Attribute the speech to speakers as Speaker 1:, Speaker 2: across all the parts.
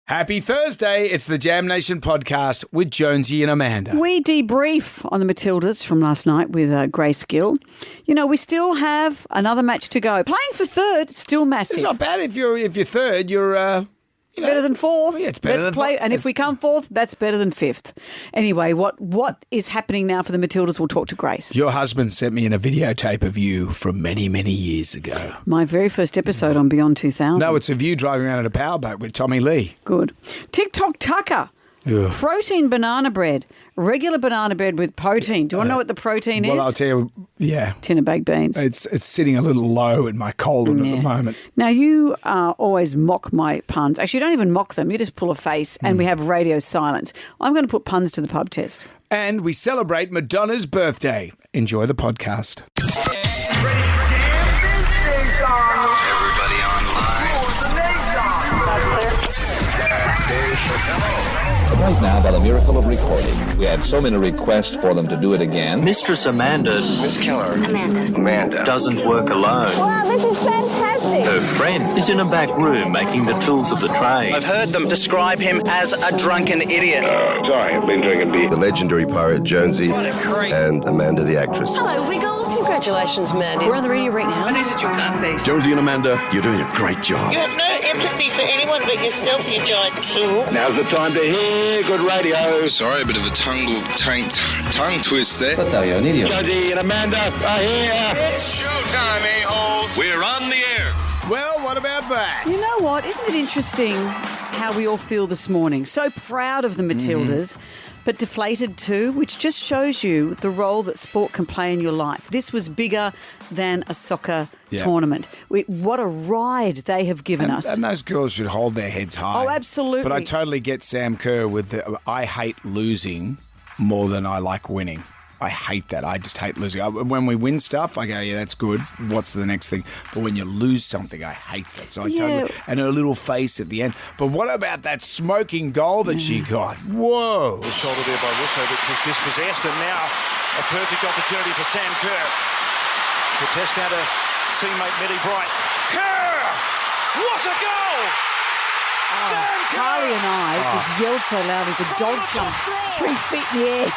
Speaker 1: Happy Thursday. It's the Jam Nation podcast with Jonesy and Amanda.
Speaker 2: We debrief on the Matildas from last night with Grace Gill. You know, we still have another match to go. Playing for third, still massive.
Speaker 1: It's not bad. If you're third, you're
Speaker 2: better than fourth.
Speaker 1: Yeah, it's better than fourth.
Speaker 2: And if we come fourth, that's better than fifth. Anyway, what is happening now for the Matildas? We'll talk to Grace.
Speaker 1: Your husband sent me in a videotape of you from many, many years ago.
Speaker 2: My very first episode on Beyond 2000.
Speaker 1: No, it's of you driving around in a powerboat with Tommy Lee.
Speaker 2: Good. TikTok Tucker.
Speaker 1: Ugh.
Speaker 2: Protein banana bread. Regular banana bread with protein. Do you want to know what the protein is?
Speaker 1: Well, I'll tell you, yeah.
Speaker 2: Tin of baked beans.
Speaker 1: It's sitting a little low in my cauldron at the moment.
Speaker 2: Now, you always mock my puns. Actually, you don't even mock them. You just pull a face and we have radio silence. I'm going to put puns to the pub test.
Speaker 1: And we celebrate Madonna's birthday. Enjoy the podcast.
Speaker 3: Everybody
Speaker 4: Right now, by the miracle of recording, we had so many requests for them to do it again.
Speaker 5: Mistress Amanda.
Speaker 3: Miss Keller. Amanda.
Speaker 5: Doesn't work alone.
Speaker 6: Wow, this is fantastic.
Speaker 5: Her friend is in a back room making the tools of the trade.
Speaker 7: I've heard them describe him as a drunken idiot.
Speaker 3: Sorry, I've been drinking beer.
Speaker 8: The legendary pirate Jonesy and Amanda the actress.
Speaker 6: Hello, Wiggles. Congratulations, Mandy. We're on the radio right now.
Speaker 7: What is it you can't face?
Speaker 8: Jonesy and Amanda, you're doing a great job.
Speaker 9: You have no empathy for anyone but yourself, you giant tool.
Speaker 3: Now's the time to hear good radio.
Speaker 10: Sorry, a bit of a tongue twist there.
Speaker 4: What are you, an idiot?
Speaker 3: Jonesy and Amanda are here.
Speaker 10: It's showtime, a-holes. We're on the air.
Speaker 1: Well, what about that?
Speaker 2: You know what? Isn't it interesting how we all feel this morning? So proud of the Matildas, but deflated too, which just shows you the role that sport can play in your life. This was bigger than a soccer tournament. What a ride they have given us.
Speaker 1: And those girls should hold their heads high.
Speaker 2: Oh, absolutely.
Speaker 1: But I totally get Sam Kerr with I hate losing more than I like winning. I hate that. I just hate losing. When we win stuff, I go, yeah, that's good. What's the next thing? But when you lose something, I hate that. So I totally. And her little face at the end. But what about that smoking goal that she got? Whoa.
Speaker 11: Shoulder there by Russo, which was dispossessed, and now a perfect opportunity for Sam Kerr to test out a teammate, Millie Bright. Kerr! What a goal! Sam Kerr!
Speaker 2: Carly and I just yelled so loudly, the dog jumped 3 feet in the air.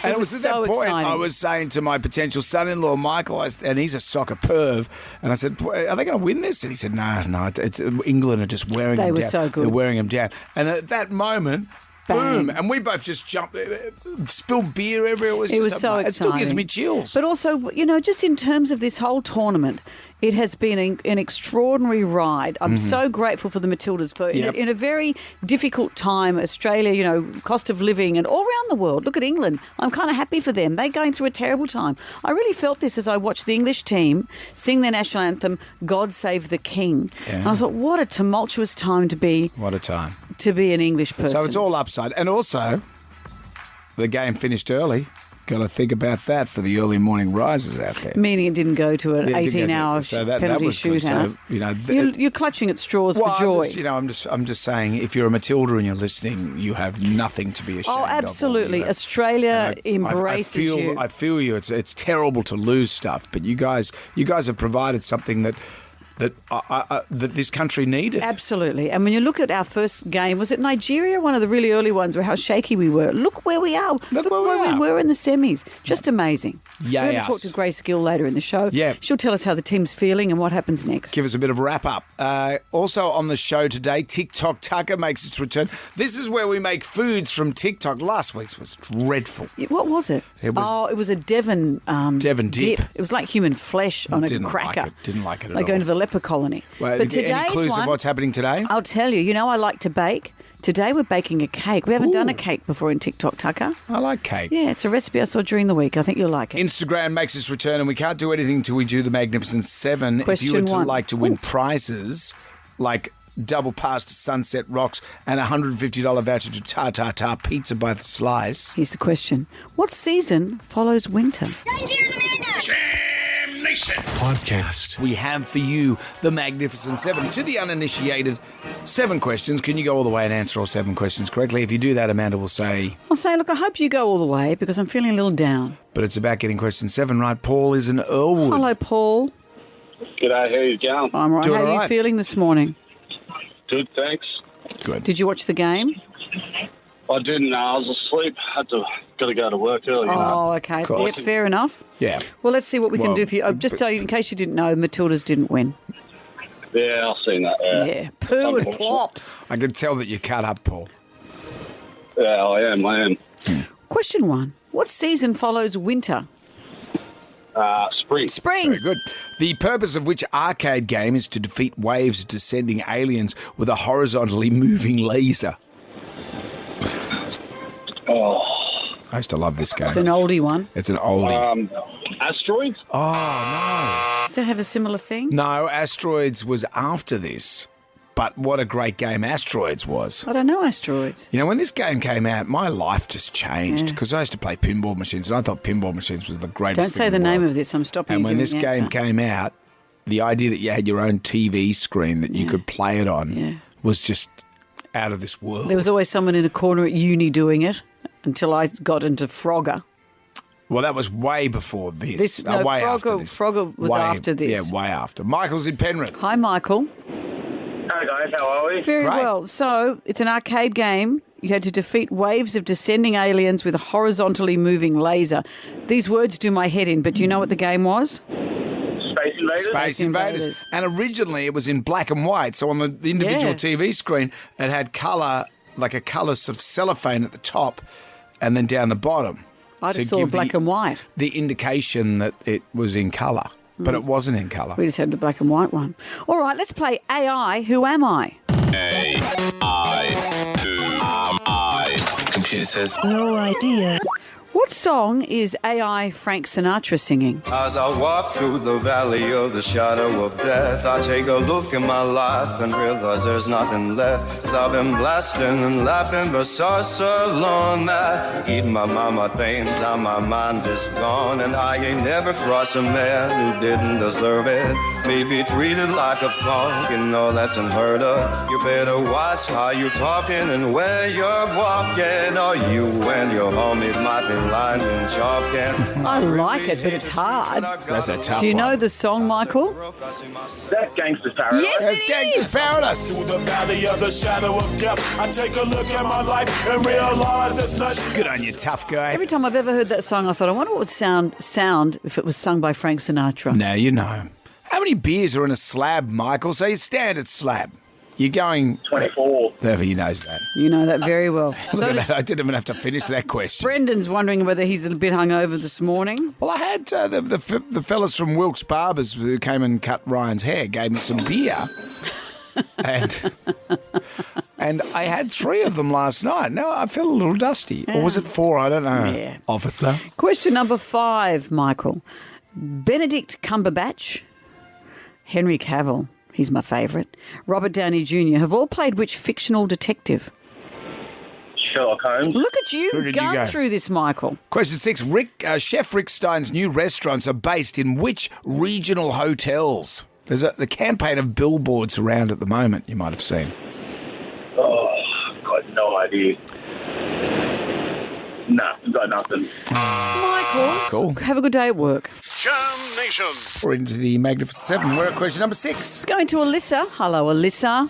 Speaker 1: And it was at that point
Speaker 2: exciting.
Speaker 1: I was saying to my potential son-in-law, Michael, and he's a soccer perv, and I said, are they going to win this? And he said, no, it's England are just wearing
Speaker 2: They
Speaker 1: him
Speaker 2: were
Speaker 1: down.
Speaker 2: so good.
Speaker 1: They're wearing him down. And at that moment, boom, and we both just jumped, spilled beer everywhere.
Speaker 2: It was so exciting.
Speaker 1: It still gives me chills.
Speaker 2: But also, you know, just in terms of this whole tournament, it has been an extraordinary ride. I'm so grateful for the Matildas for in a very difficult time. Australia, you know, cost of living and all around the world. Look at England. I'm kind of happy for them. They're going through a terrible time. I really felt this as I watched the English team sing their national anthem, God Save the King. Yeah. And I thought, what a tumultuous time to be.
Speaker 1: What a time.
Speaker 2: To be an English person.
Speaker 1: So it's all upside. And also, the game finished early. Got to think about that for the early morning risers out there.
Speaker 2: Meaning it didn't go to an 18-hour
Speaker 1: that
Speaker 2: penalty
Speaker 1: was good.
Speaker 2: shootout.
Speaker 1: So,
Speaker 2: you're clutching at straws for joy.
Speaker 1: I'm just saying, if you're a Matilda and you're listening, you have nothing to be ashamed of.
Speaker 2: Oh, absolutely. Australia embraces you.
Speaker 1: I feel you. It's terrible to lose stuff, but you guys have provided something that this country needed.
Speaker 2: Absolutely. And when you look at our first game, was it Nigeria? One of the really early ones where how shaky we were. Look where we are. Look where we were in the semis. Just amazing.
Speaker 1: Yeah.
Speaker 2: We're going to talk to Grace Gill later in the show.
Speaker 1: Yeah.
Speaker 2: She'll tell us how the team's feeling and what happens next.
Speaker 1: Give us a bit of a wrap up. Also on the show today, TikTok Tucker makes its return. This is where we make foods from TikTok. Last week's was dreadful.
Speaker 2: What was it?
Speaker 1: It was
Speaker 2: a Devon
Speaker 1: dip.
Speaker 2: It was like human flesh on a cracker.
Speaker 1: Didn't like it at all.
Speaker 2: Like going to the leper colony.
Speaker 1: Well,
Speaker 2: but today's
Speaker 1: any clues
Speaker 2: one,
Speaker 1: of what's happening today?
Speaker 2: I'll tell you. You know I like to bake. Today we're baking a cake. We haven't done a cake before in TikTok, Tucker.
Speaker 1: I like cake.
Speaker 2: Yeah, it's a recipe I saw during the week. I think you'll like it.
Speaker 1: Instagram makes its return, and we can't do anything until we do the Magnificent Seven.
Speaker 2: Question
Speaker 1: if you would
Speaker 2: one.
Speaker 1: like to win prizes like double pass to Sunset Rocks and a $150 voucher to Ta Pizza by the Slice.
Speaker 2: Here's the question. What season follows winter?
Speaker 10: Jam Nation
Speaker 1: Podcast. We have for you the Magnificent Seven. To the uninitiated, 7 questions. Can you go all the way and answer all 7 questions correctly? If you do that, Amanda will say...
Speaker 2: I'll say, look, I hope you go all the way because I'm feeling a little down.
Speaker 1: But it's about getting question 7 right. Paul is in Earlwood.
Speaker 2: Hello, Paul.
Speaker 12: G'day, how you going?
Speaker 2: I'm right. How are you feeling this morning?
Speaker 12: Good, thanks.
Speaker 1: Good.
Speaker 2: Did you watch the game?
Speaker 12: I didn't. I was asleep. Got to go to work early.
Speaker 2: Oh, okay. Yeah, fair enough.
Speaker 1: Yeah.
Speaker 2: Well, let's see what we can do for you. Just so you, in case you didn't know, Matildas didn't win.
Speaker 12: Yeah, I've seen that.
Speaker 2: Yeah. Poo and plops.
Speaker 1: I can tell that you cut up, Paul.
Speaker 12: Yeah, I am.
Speaker 2: Question 1. What season follows winter?
Speaker 12: Spring.
Speaker 2: Spring.
Speaker 1: Very good. The purpose of which arcade game is to defeat waves of descending aliens with a horizontally moving laser?
Speaker 12: Oh.
Speaker 1: I used to love this game.
Speaker 2: It's an oldie one.
Speaker 1: It's an oldie.
Speaker 12: Asteroids?
Speaker 1: Oh,
Speaker 2: Does it have a similar thing?
Speaker 1: no. No, Asteroids was after this. But what a great game Asteroids was.
Speaker 2: I don't know Asteroids.
Speaker 1: You know, when this game came out, my life just changed because I used to play pinball machines and I thought pinball machines was the greatest
Speaker 2: Don't
Speaker 1: thing
Speaker 2: say
Speaker 1: in
Speaker 2: the name
Speaker 1: world.
Speaker 2: of this. I'm stopping
Speaker 1: And
Speaker 2: you
Speaker 1: when
Speaker 2: giving
Speaker 1: this
Speaker 2: the
Speaker 1: game
Speaker 2: answer.
Speaker 1: came out, the idea that you had your own TV screen that you could play it on was just out of this world.
Speaker 2: There was always someone in a corner at uni doing it until I got into Frogger.
Speaker 1: Well, that was way before this. Way after this.
Speaker 2: Frogger was after this.
Speaker 1: Yeah, way after. Michael's in Penrith.
Speaker 2: Hi, Michael.
Speaker 12: Hey guys, how are we?
Speaker 2: Very well. So it's an arcade game. You had to defeat waves of descending aliens with a horizontally moving laser. These words do my head in, but do you know what the game was?
Speaker 12: Space Invaders?
Speaker 1: Space Invaders. And originally it was in black and white. So on the individual TV screen, it had colour, like a colour sort of cellophane at the top and then down the bottom.
Speaker 2: I just saw black and white.
Speaker 1: The indication that it was in colour, but it wasn't in colour.
Speaker 2: We just had the black and white one. All right, let's play AI, Who Am I?
Speaker 10: AI, who am I? Computer says,
Speaker 6: No idea.
Speaker 2: What song is AI Frank Sinatra singing?
Speaker 8: As I walk through the valley of the shadow of death, I take a look at my life and realize there's nothing left. 'Cause I've been blasting and laughing for so long that even my mama thinks that my mind is gone. And I ain't never crossed a man who didn't deserve it. Me be treated like a punk, you know that's unheard of. You better watch how you talking and where you're walking, or you and your homies might be blind and chalking.
Speaker 2: I like it, but it's hard.
Speaker 1: That's a tough
Speaker 2: Do you know
Speaker 1: one.
Speaker 2: the song, Michael?
Speaker 12: That's Gangsta's Paradise.
Speaker 2: Yes,
Speaker 1: That's
Speaker 2: it
Speaker 1: Gangsta's
Speaker 2: is.
Speaker 1: Paradise.
Speaker 13: Through the valley of the shadow of death, I take a look at my life and realize there's nothing.
Speaker 1: Good on you, tough guy.
Speaker 2: Every time I've ever heard that song, I thought, I wonder what would sound if it was sung by Frank Sinatra.
Speaker 1: Now you know. How many beers are in a slab, Michael? So your standard slab. You're going...
Speaker 12: 24.
Speaker 1: Whoever he knows that.
Speaker 2: You know that very well.
Speaker 1: Look
Speaker 2: So
Speaker 1: at
Speaker 2: does
Speaker 1: that. I didn't even have to finish that question.
Speaker 2: Brendan's wondering whether he's a bit hungover this morning.
Speaker 1: Well, I had the fellas from Wilkes Barbers who came and cut Ryan's hair gave me some beer. and I had 3 of them last night. Now I feel a little dusty. Or was it 4? I don't know.
Speaker 2: Yeah.
Speaker 1: Officer.
Speaker 2: Question number 5, Michael. Benedict Cumberbatch, Henry Cavill, he's my favourite, Robert Downey Jr. have all played which fictional detective?
Speaker 12: Sherlock Holmes.
Speaker 2: Look at you,
Speaker 1: Look at you
Speaker 2: going
Speaker 1: go.
Speaker 2: through this, Michael.
Speaker 1: Question 6. Chef Rick Stein's new restaurants are based in which regional hotels? There's the campaign of billboards around at the moment, you might have seen.
Speaker 12: Oh, I've got no idea. Nah, got nothing.
Speaker 2: Michael,
Speaker 1: Cool.
Speaker 2: have a good day at work.
Speaker 13: Jam Nation.
Speaker 1: We're into the Magnificent 7. We're at question number 6.
Speaker 2: Let's go into Alyssa. Hello, Alyssa.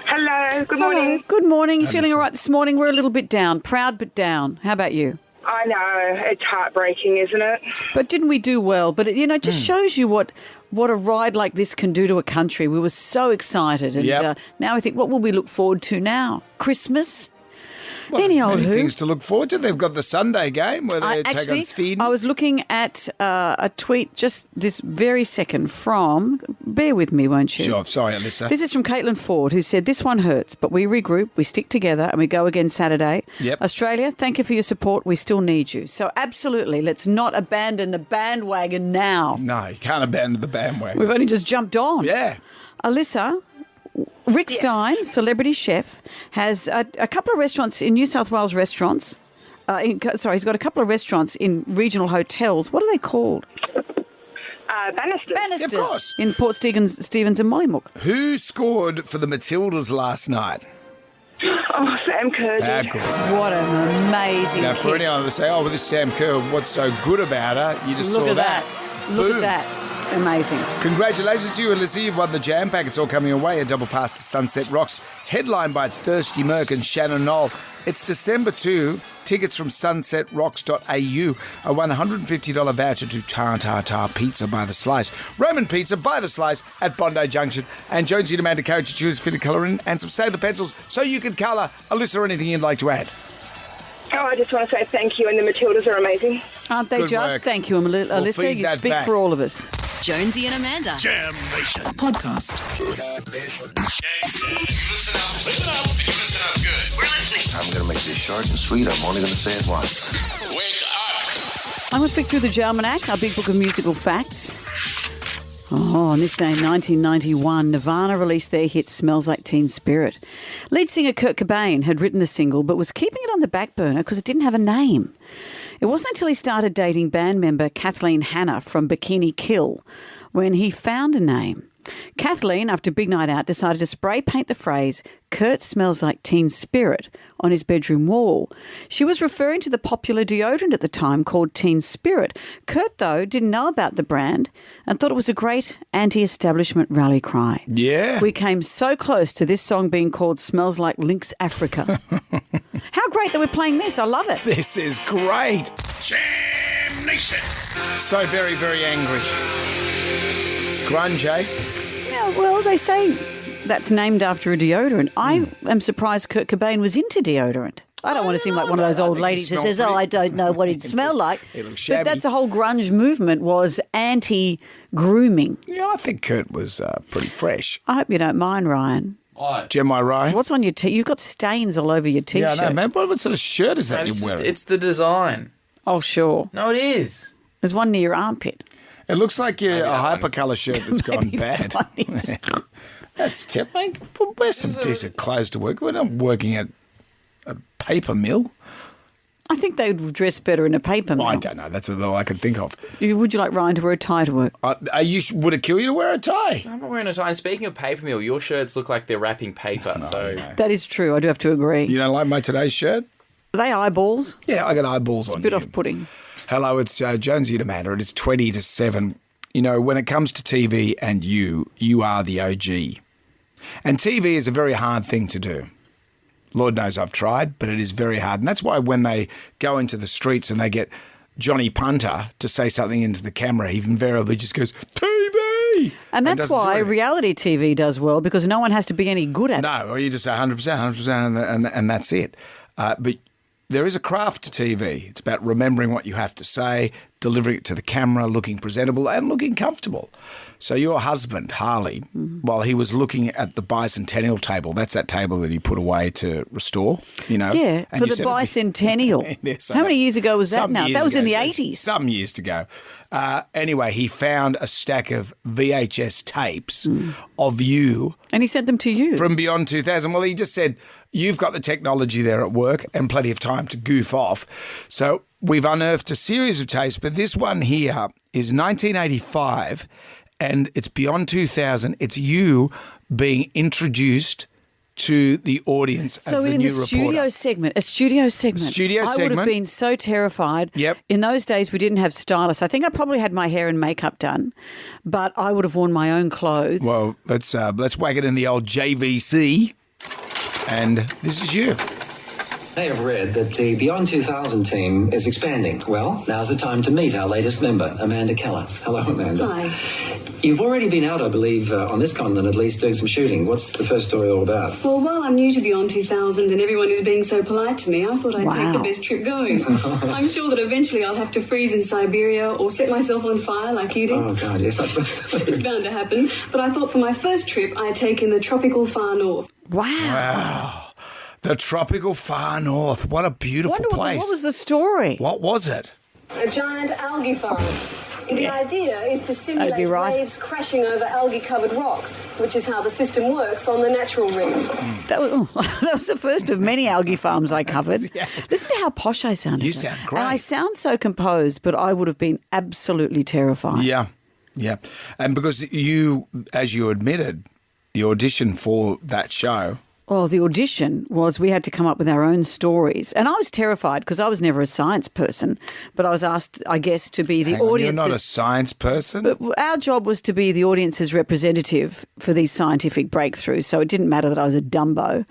Speaker 14: Hello, good morning.
Speaker 2: Good morning. You feeling all right this morning? We're a little bit down. Proud but down. How about you?
Speaker 14: I know, it's heartbreaking, isn't it?
Speaker 2: But didn't we do well? But, it just shows you what a ride like this can do to a country. We were so excited. And now I think, what will we look forward to now? Christmas?
Speaker 1: Well,
Speaker 2: Any
Speaker 1: there's
Speaker 2: old
Speaker 1: many
Speaker 2: who.
Speaker 1: things to look forward to. They've got the Sunday game where they take on Sweden.
Speaker 2: I was looking at a tweet just this very second from, bear with me, won't you?
Speaker 1: Sure, sorry, Alyssa.
Speaker 2: This is from Caitlin Ford, who said, this one hurts, but we regroup, we stick together, and we go again Saturday.
Speaker 1: Yep.
Speaker 2: Australia, thank you for your support. We still need you. So absolutely, let's not abandon the bandwagon now.
Speaker 1: No, you can't abandon the bandwagon.
Speaker 2: We've only just jumped on.
Speaker 1: Yeah.
Speaker 2: Alyssa, Rick Stein, celebrity chef, has a couple of restaurants in New South Wales restaurants. He's got a couple of restaurants in regional hotels. What are they called?
Speaker 14: Bannisters.
Speaker 2: Bannisters.
Speaker 1: Of course.
Speaker 2: In Port Stephens and Mollymook.
Speaker 1: Who scored for the Matildas last night?
Speaker 14: Oh, Sam Kerr.
Speaker 1: Of course.
Speaker 2: What an amazing
Speaker 1: Now, for
Speaker 2: kick.
Speaker 1: anyone to say, oh, well, this Sam Kerr, what's so good about her? You just
Speaker 2: Look
Speaker 1: saw
Speaker 2: at
Speaker 1: that.
Speaker 2: that. Look
Speaker 1: Boom.
Speaker 2: at that. Amazing.
Speaker 1: Congratulations to you, Alyssa. You've won the Jam Pack. It's all coming away. A double pass to Sunset Rocks, headlined by Thirsty Merc and Shannon Knoll. It's December 2. Tickets from sunsetrocks.au. A $150 voucher to Ta Pizza by the Slice. Roman Pizza by the Slice at Bondi Junction. And Jonesy and Amanda Carriage to choose fitted colour in and some Staedtler pencils so you can colour. Alyssa, anything you'd like to add?
Speaker 14: Oh, I just want to say thank you, and the Matildas are amazing.
Speaker 2: Aren't they
Speaker 1: Good
Speaker 2: just?
Speaker 1: work.
Speaker 2: Thank you, Alyssa.
Speaker 1: feed
Speaker 2: You
Speaker 1: that
Speaker 2: speak
Speaker 1: back.
Speaker 2: for all of us.
Speaker 6: Jonesy and Amanda.
Speaker 13: Jam Nation.
Speaker 6: Podcast.
Speaker 10: Listen up good.
Speaker 6: We're listening.
Speaker 3: I'm going to make this short and sweet. I'm only going to say it once.
Speaker 10: Wake up.
Speaker 2: I'm going to flick through the Jalmanac, our big book of musical facts. Oh, on this day in 1991, Nirvana released their hit Smells Like Teen Spirit. Lead singer Kurt Cobain had written the single but was keeping it on the back burner because it didn't have a name. It wasn't until he started dating band member Kathleen Hanna from Bikini Kill when he found a name. Kathleen, after a big night out, decided to spray paint the phrase "Kurt smells like teen spirit" on his bedroom wall. She was referring to the popular deodorant at the time called Teen Spirit. Kurt, though, didn't know about the brand and thought it was a great anti-establishment rally cry.
Speaker 1: Yeah.
Speaker 2: We came so close to this song being called Smells Like Lynx Africa. How great that we're playing this. I love it.
Speaker 1: This is great.
Speaker 13: Jam Nation.
Speaker 1: So very, very angry. Grunge, eh?
Speaker 2: Yeah, well, they say that's named after a deodorant. I am surprised Kurt Cobain was into deodorant. I don't want to seem like one of those old ladies that says, I don't know what he'd smell like.
Speaker 1: It looks
Speaker 2: But
Speaker 1: shabby.
Speaker 2: that's the whole grunge movement was anti-grooming.
Speaker 1: Yeah, I think Kurt was pretty fresh.
Speaker 2: I hope you don't mind, Ryan.
Speaker 1: Am I right?
Speaker 2: What's on your You've got stains all over your
Speaker 1: Yeah,
Speaker 2: T-shirt.
Speaker 1: I know, man. What sort of shirt is that you're wearing?
Speaker 15: It's the design.
Speaker 2: Oh, sure.
Speaker 15: No, it is.
Speaker 2: There's one near your armpit.
Speaker 1: It looks like a
Speaker 15: that one
Speaker 1: hypercolour shirt that's gone bad. That's tip, mate. Wear some decent clothes to work. We're not working at a paper mill.
Speaker 2: I think they would dress better in a paper mill.
Speaker 1: I don't know. That's all I can think of.
Speaker 2: Would you like Ryan to wear a tie to work?
Speaker 1: Would it kill you to wear a tie?
Speaker 15: I'm not wearing a tie. And speaking of paper mill, your shirts look like they're wrapping paper. So
Speaker 2: That is true. I do have to agree.
Speaker 1: You don't like my today's shirt?
Speaker 2: Are they eyeballs?
Speaker 1: Yeah, I got eyeballs on
Speaker 2: It's a bit
Speaker 1: you.
Speaker 2: off-putting.
Speaker 1: Hello, it's Jonesy and Amanda. It is 20 to 7. You know, when it comes to TV and you are the OG. And TV is a very hard thing to do. Lord knows I've tried, but it is very hard. And that's why when they go into the streets and they get Johnny Punter to say something into the camera, he invariably just goes, TV!
Speaker 2: And that's
Speaker 1: doesn't do
Speaker 2: why
Speaker 1: anything.
Speaker 2: reality TV does well, because no one has to be any good at it.
Speaker 1: No, or you just say 100%, 100%, and that's it. But there is a craft to TV. It's about remembering what you have to say, delivering it to the camera, looking presentable and looking comfortable. So your husband, Harley, while he was looking at the bicentennial table, that's that table that he put away to restore, you know.
Speaker 2: Yeah,
Speaker 1: and
Speaker 2: for
Speaker 1: you
Speaker 2: the
Speaker 1: said
Speaker 2: bicentennial.
Speaker 1: Yes, I
Speaker 2: How
Speaker 1: know.
Speaker 2: many years ago was that
Speaker 1: Some
Speaker 2: now?
Speaker 1: years
Speaker 2: That was in the
Speaker 1: ago.
Speaker 2: 80s.
Speaker 1: Some years to go. Anyway, he found a stack of VHS tapes of you.
Speaker 2: And he sent them to you.
Speaker 1: From Beyond 2000. Well, he just said, you've got the technology there at work and plenty of time to goof off. So we've unearthed a series of tapes, but this one here is 1985 and it's Beyond 2000. It's you being introduced to the audience
Speaker 2: So
Speaker 1: as the
Speaker 2: in
Speaker 1: new
Speaker 2: the
Speaker 1: reporter.
Speaker 2: studio segment. I would have
Speaker 1: segment.
Speaker 2: been so terrified.
Speaker 1: Yep.
Speaker 2: In those days, we didn't have stylists. I think I probably had my hair and makeup done, but I would have worn my own clothes.
Speaker 1: Well, let's whack it in the old JVC. And this is you.
Speaker 16: They have read that the Beyond 2000 team is expanding. Well, now's the time to meet our latest member, Amanda Keller. Hello, Amanda.
Speaker 17: Hi.
Speaker 16: You've already been out, I believe, on this continent at least, doing some shooting. What's the first story all about?
Speaker 17: Well, while I'm new to Beyond 2000 and everyone is being so polite to me, I thought I'd take the best trip going. I'm sure that eventually I'll have to freeze in Siberia or set myself on fire like you did.
Speaker 16: Oh, God, yes, I suppose.
Speaker 17: It's bound to happen. But I thought for my first trip, I'd take in the tropical far north.
Speaker 1: Wow. The tropical far north. What a beautiful place.
Speaker 2: What was the story?
Speaker 1: What was it?
Speaker 17: A giant algae farm. The idea is to simulate
Speaker 2: be right.
Speaker 17: waves crashing over algae-covered rocks, which is how the system works on the natural reef.
Speaker 2: That was the first of many algae farms I covered. Listen to how posh I sounded.
Speaker 1: You sound great.
Speaker 2: And I sound so composed, but I would have been absolutely terrified.
Speaker 1: Yeah. And because you, as you admitted, the audition for that show
Speaker 2: Oh, the audition was we had to come up with our own stories. And I was terrified because I was never a science person, but I was asked, I guess, to be the audience.
Speaker 1: You're not a science person?
Speaker 2: But our job was to be the audience's representative for these scientific breakthroughs, so it didn't matter that I was a Dumbo.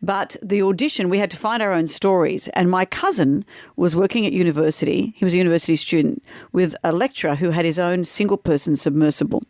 Speaker 2: But the audition, we had to find our own stories. And my cousin was working at university. He was a university student with a lecturer who had his own single-person submersible.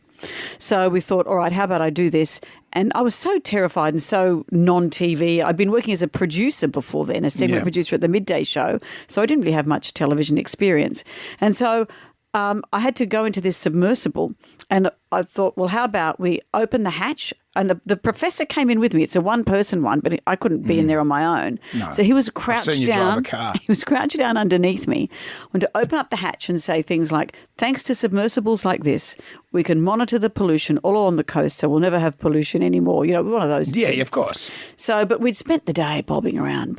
Speaker 2: So we thought, all right, how about I do this? And I was so terrified and so non-TV. I'd been working as a producer before then, a segment producer at the midday show. So I didn't really have much television experience. And so I had to go into this submersible and I thought, well, how about we open the hatch? And the professor came in with me. It's a one-person one, but I couldn't be in there on my own. No. So he was crouched
Speaker 1: I've seen you
Speaker 2: down.
Speaker 1: drive a car.
Speaker 2: He was crouched down underneath me. I wanted to open up the hatch and say things like, thanks to submersibles like this, we can monitor the pollution all along the coast, so we'll never have pollution anymore. You know, one of those
Speaker 1: Yeah,
Speaker 2: things.
Speaker 1: of course.
Speaker 2: So, but we'd spent the day bobbing around.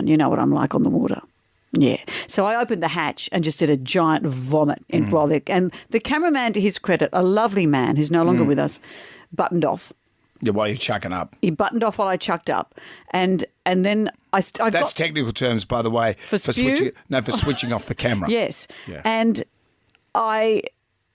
Speaker 2: You know what I'm like on the water. Yeah. So I opened the hatch and just did a giant vomit. And the cameraman, to his credit, a lovely man who's no longer with us, buttoned off.
Speaker 1: Yeah, while you're chucking up.
Speaker 2: He buttoned off while I chucked up. And then
Speaker 1: That's technical terms, by the way.
Speaker 2: For spew?
Speaker 1: For switching off the camera.
Speaker 2: Yes.
Speaker 1: Yeah.
Speaker 2: And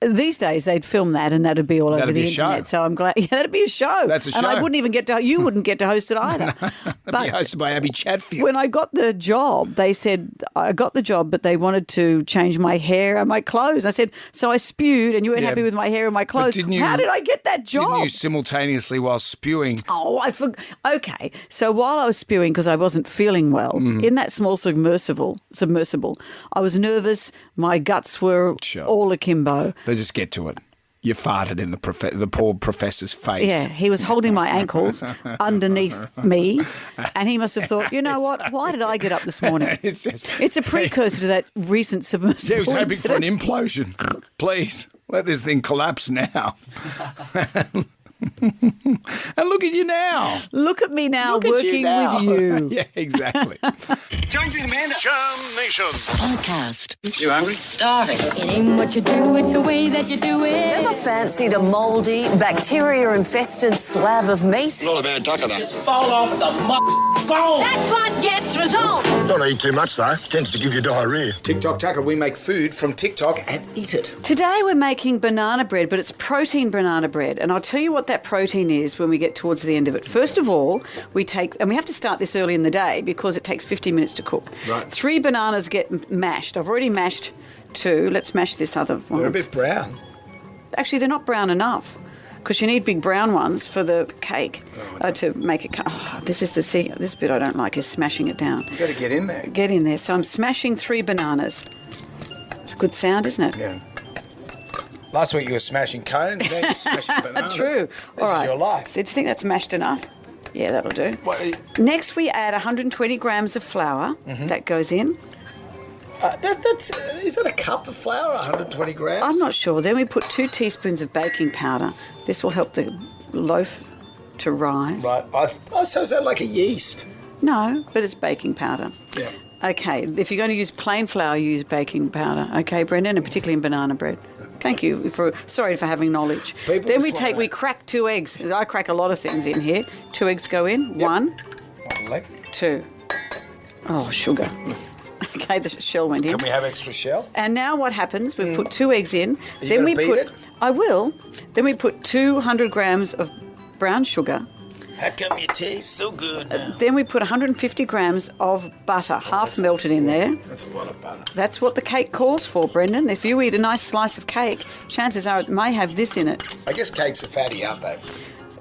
Speaker 2: these days they'd film that and that'd be all over the internet.
Speaker 1: Show.
Speaker 2: So I'm glad. Yeah, that'd be a show.
Speaker 1: That's a show.
Speaker 2: And I wouldn't even you wouldn't get to host it either.
Speaker 1: It'd be hosted by Abby Chatfield.
Speaker 2: When I got the job, they said I got the job, but they wanted to change my hair and my clothes. I said, so I spewed and you weren't happy with my hair and my clothes. How did I get that job?
Speaker 1: Didn't you simultaneously while spewing?
Speaker 2: Oh, I forgot. Okay. So while I was spewing because I wasn't feeling well, in that small submersible, I was nervous. My guts were all akimbo.
Speaker 1: They just get to it. You farted in the poor professor's face.
Speaker 2: Yeah, he was holding my ankles underneath me, and he must have thought, you know what? Why did I get up this morning? It's a precursor to that recent submersible.
Speaker 1: Yeah, he was hoping for an
Speaker 2: incident.
Speaker 1: implosion. Please, let this thing collapse now. And look at you now.
Speaker 2: Look at me now, working with you.
Speaker 1: Yeah, exactly.
Speaker 10: Jonesy and Amanda. Jam Nation.
Speaker 6: Podcast.
Speaker 12: You hungry?
Speaker 17: Starving. It ain't what you do, it's the way that you do it.
Speaker 18: Ever fancied a mouldy, bacteria-infested slab of meat?
Speaker 12: Not a bad tucker, though.
Speaker 10: Fall off the bone.
Speaker 17: That's what gets results.
Speaker 12: Don't eat too much, though. Tends to give you diarrhea.
Speaker 1: TikTok Tucker, we make food from TikTok and eat it.
Speaker 2: Today we're making banana bread, but it's protein banana bread. And I'll tell you what that protein is when we get towards the end of it. First of all, we have to start this early in the day because it takes 50 minutes to cook.
Speaker 1: Right.
Speaker 2: 3 bananas get mashed. I've already mashed 2. Let's mash this other one.
Speaker 1: They're a bit brown.
Speaker 2: Actually, they're not brown enough because you need big brown ones for the cake to make it. This is the secret. This bit I don't like is smashing it down.
Speaker 1: You've got to get in there.
Speaker 2: Get in there. So I'm smashing 3 bananas. It's a good sound, isn't it?
Speaker 1: Yeah. Last week you were smashing cones, now you're smashing bananas.
Speaker 2: True.
Speaker 1: This is your life.
Speaker 2: So do you think that's mashed enough? Yeah, that'll do. Next, we add 120 grams of flour. That goes in.
Speaker 1: Is that a cup of flour, 120 grams?
Speaker 2: I'm not sure. Then we put 2 teaspoons of baking powder. This will help the loaf to rise.
Speaker 1: Right. So is that like a yeast?
Speaker 2: No, but it's baking powder.
Speaker 1: Yeah.
Speaker 2: Okay, if you're going to use plain flour, use baking powder. Okay, Brendan, and particularly in banana bread. Thank you sorry for having knowledge. Then we crack 2 eggs. I crack a lot of things in here. 2 eggs go in.
Speaker 1: Yep.
Speaker 2: 1, 2. Oh, sugar. Okay, the shell went in.
Speaker 1: Can we have extra shell?
Speaker 2: And now what happens? We put 2 eggs in.
Speaker 1: Are you going to beat it?
Speaker 2: I will. Then we put 200 grams of brown sugar.
Speaker 1: How come you taste so good now?
Speaker 2: Then we put 150 grams of butter, half melted in there.
Speaker 1: That's a lot of butter.
Speaker 2: That's what the cake calls for, Brendan. If you eat a nice slice of cake, chances are it may have this in it.
Speaker 1: I guess cakes are fatty, aren't they?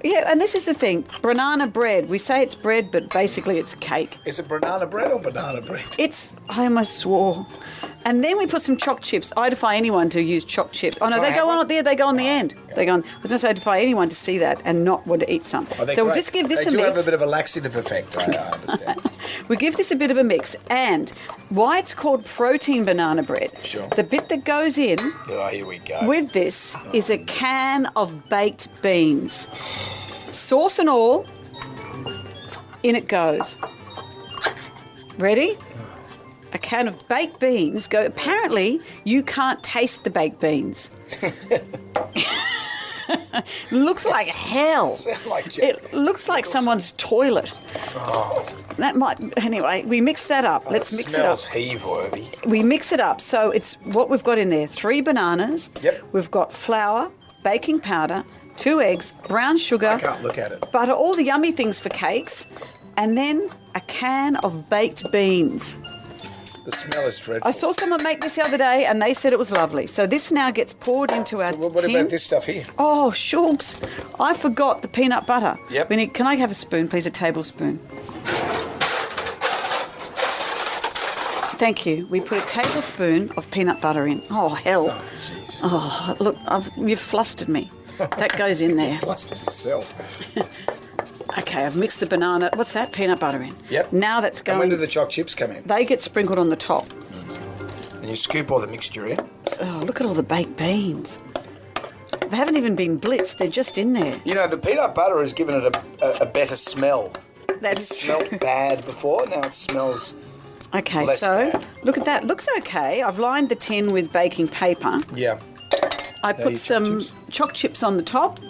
Speaker 2: Yeah, and this is the thing. Banana bread. We say it's bread, but basically it's cake.
Speaker 1: Is it banana bread or banana bread?
Speaker 2: I almost swore. And then we put some choc chips. I defy anyone to use choc chips. Oh, no, they go on there. They go on the end. Okay. They go on. I was going to say I defy anyone to see that and not want to eat some.
Speaker 1: Oh,
Speaker 2: so we'll just give this a mix.
Speaker 1: They do have a bit of a laxative effect, I understand.
Speaker 2: We give this a bit of a mix. And why it's called protein banana bread,
Speaker 1: sure.
Speaker 2: The bit that goes in
Speaker 1: here we go.
Speaker 2: With this is a can of baked beans. Sauce and all, in it goes. Ready? A can of baked beans go. Apparently, you can't taste the baked beans. Looks like hell. It looks like someone's toilet.
Speaker 1: Oh.
Speaker 2: That might. Anyway, we mix that up. Let's mix it up.
Speaker 1: Smells heave-worthy.
Speaker 2: We mix it up. So it's what we've got in there: 3 bananas.
Speaker 1: Yep.
Speaker 2: We've got flour, baking powder, 2 eggs, brown sugar.
Speaker 1: I can't look at it.
Speaker 2: Butter, all the yummy things for cakes, and then a can of baked beans.
Speaker 1: The smell is dreadful.
Speaker 2: I saw someone make this the other day, and they said it was lovely. So this now gets poured into our
Speaker 1: What
Speaker 2: tin.
Speaker 1: about this stuff here?
Speaker 2: Oh, shucks. I forgot the peanut butter.
Speaker 1: Yep.
Speaker 2: Can I have a spoon, please? A tablespoon. Thank you. We put a tablespoon of peanut butter in. Oh, hell.
Speaker 1: Oh, jeez.
Speaker 2: Oh, look, you've flustered me. That goes in there.
Speaker 1: Flustered yourself.
Speaker 2: Okay, I've mixed the banana. What's that? Peanut butter in.
Speaker 1: Yep.
Speaker 2: Now that's going...
Speaker 1: And when do the choc chips come in?
Speaker 2: They get sprinkled on the top.
Speaker 1: And you scoop all the mixture in?
Speaker 2: Oh, look at all the baked beans. They haven't even been blitzed. They're just in there.
Speaker 1: You know, the peanut butter has given it a better smell.
Speaker 2: That
Speaker 1: It
Speaker 2: is
Speaker 1: smelled
Speaker 2: true.
Speaker 1: bad before. Now it smells
Speaker 2: Okay,
Speaker 1: less
Speaker 2: so
Speaker 1: bad.
Speaker 2: look at that. Looks okay. I've lined the tin with baking paper.
Speaker 1: Yeah.
Speaker 2: I
Speaker 1: There
Speaker 2: put
Speaker 1: you
Speaker 2: some choc chips on the top.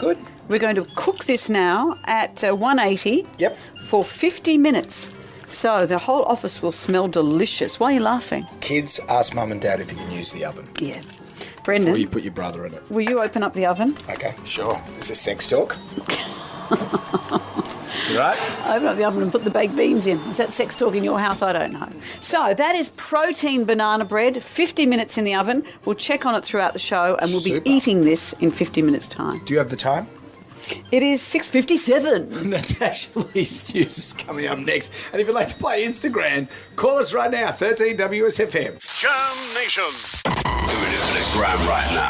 Speaker 1: Good.
Speaker 2: We're going to cook this now at 180
Speaker 1: Yep.
Speaker 2: for 50 minutes. So the whole office will smell delicious. Why are you laughing?
Speaker 1: Kids, ask mum and dad if you can use the oven.
Speaker 2: Yeah.
Speaker 1: Before
Speaker 2: Brendan,
Speaker 1: you put your brother in it.
Speaker 2: will you open up the oven?
Speaker 1: Okay, sure. Is this sex talk? You right?
Speaker 2: Open up the oven and put the baked beans in. Is that sex talk in your house? I don't know. So that is protein banana bread, 50 minutes in the oven. We'll check on it throughout the show and we'll
Speaker 1: Super.
Speaker 2: be eating this in 50 minutes' time.
Speaker 1: Do you have the time?
Speaker 2: It is 6:57.
Speaker 1: Natasha Lee Stews is coming up next. And if you'd like to play Instagram, call us right now, 13 WSFM.
Speaker 10: Jam Nation.
Speaker 3: Grab right now.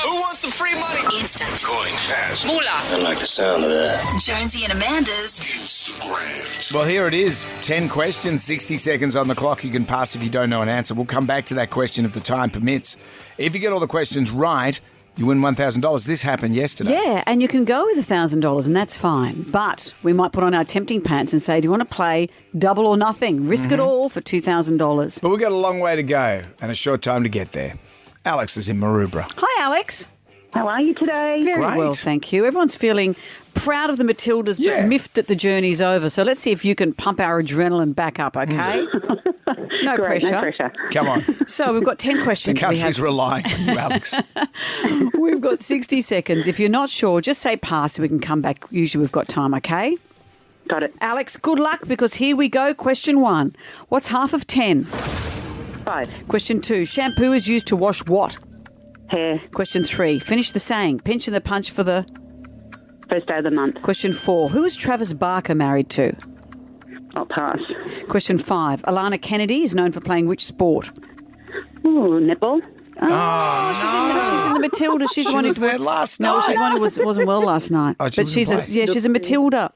Speaker 10: Who wants some free money?
Speaker 6: Instant.
Speaker 10: Coin cash.
Speaker 6: Moolah.
Speaker 3: I like the sound of that.
Speaker 6: Jonesy and Amanda's
Speaker 10: Instagram.
Speaker 1: Well, here it is. 10 questions, 60 seconds on the clock. You can pass if you don't know an answer. We'll come back to that question if the time permits. If you get all the questions right, you win $1,000. This happened yesterday.
Speaker 2: Yeah, and you can go with $1,000 and that's fine. But we might put on our tempting pants and say, do you want to play double or nothing? Risk it all for $2,000.
Speaker 1: But we've got a long way to go and a short time to get there. Alex is in Maroubra.
Speaker 2: Hi, Alex.
Speaker 14: How are you today?
Speaker 2: Very
Speaker 1: Great.
Speaker 2: well, thank you. Everyone's feeling proud of the Matildas,
Speaker 1: Yeah.
Speaker 2: but miffed that the journey's over. So let's see if you can pump our adrenaline back up, okay? No
Speaker 14: Great,
Speaker 2: pressure.
Speaker 14: no pressure.
Speaker 1: Come on.
Speaker 2: So we've got 10
Speaker 1: The
Speaker 2: questions.
Speaker 1: country's relying on you, Alex.
Speaker 2: We've got 60 seconds. If you're not sure, just say pass so we can come back. Usually we've got time, okay?
Speaker 14: Got it.
Speaker 2: Alex, good luck because here we go. Question 1. What's half of 10?
Speaker 14: 5.
Speaker 2: Question 2. Shampoo is used to wash what?
Speaker 14: Hair.
Speaker 2: Question 3. Finish the saying. Pinch and the punch for the...
Speaker 14: First day of the month.
Speaker 2: Question 4. Who is Travis Barker married to?
Speaker 14: I'll pass.
Speaker 2: Question 5. Alana Kennedy is known for playing which sport?
Speaker 14: Ooh, netball.
Speaker 2: She's in the Matildas. She's
Speaker 1: She
Speaker 2: one
Speaker 1: was
Speaker 2: who
Speaker 1: there last
Speaker 2: No,
Speaker 1: night.
Speaker 2: she's one who wasn't well last night.
Speaker 1: Oh, she
Speaker 2: but
Speaker 1: wasn't playing.
Speaker 2: she's a Matilda.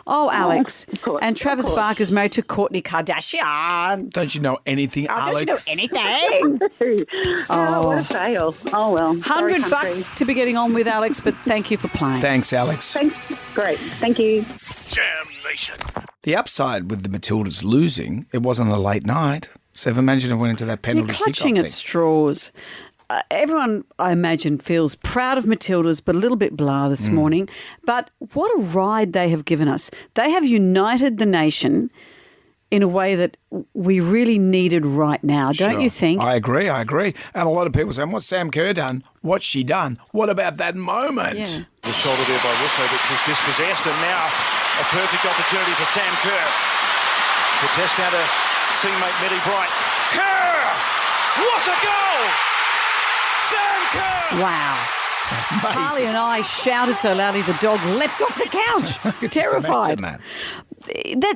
Speaker 2: Oh, Alex.
Speaker 14: of course,
Speaker 2: And Travis
Speaker 14: of course.
Speaker 2: Barker's married to Kourtney Kardashian.
Speaker 1: Don't you know anything, Alex?
Speaker 2: Don't you know anything?
Speaker 14: Oh, what a fail. Oh, well. Sorry,
Speaker 2: $100
Speaker 14: country.
Speaker 2: to be getting on with, Alex, but thank you for playing.
Speaker 1: Thanks, Alex.
Speaker 14: Thanks. Great. Thank you.
Speaker 10: Jam Nation.
Speaker 1: The upside with the Matildas losing, it wasn't a late night. So imagine if it went into that
Speaker 2: You're
Speaker 1: penalty
Speaker 2: clutching
Speaker 1: kickoff
Speaker 2: at
Speaker 1: thing.
Speaker 2: straws. Everyone, I imagine, feels proud of Matildas, but a little bit blah this morning. But what a ride they have given us. They have united the nation in a way that we really needed right now, don't
Speaker 1: Sure.
Speaker 2: you think?
Speaker 1: I agree. And a lot of people saying, what's Sam Kerr done? What's she done? What about that moment?
Speaker 2: Yeah.
Speaker 11: The shoulder there by Russo, which was dispossessed, and now a perfect opportunity for Sam Kerr. The test now to teammate Mitty Bright. Kerr! What a goal! Sam Kerr!
Speaker 2: Wow. Harley and I shouted so loudly the dog leapt off the couch,
Speaker 1: Just
Speaker 2: terrified.
Speaker 1: imagine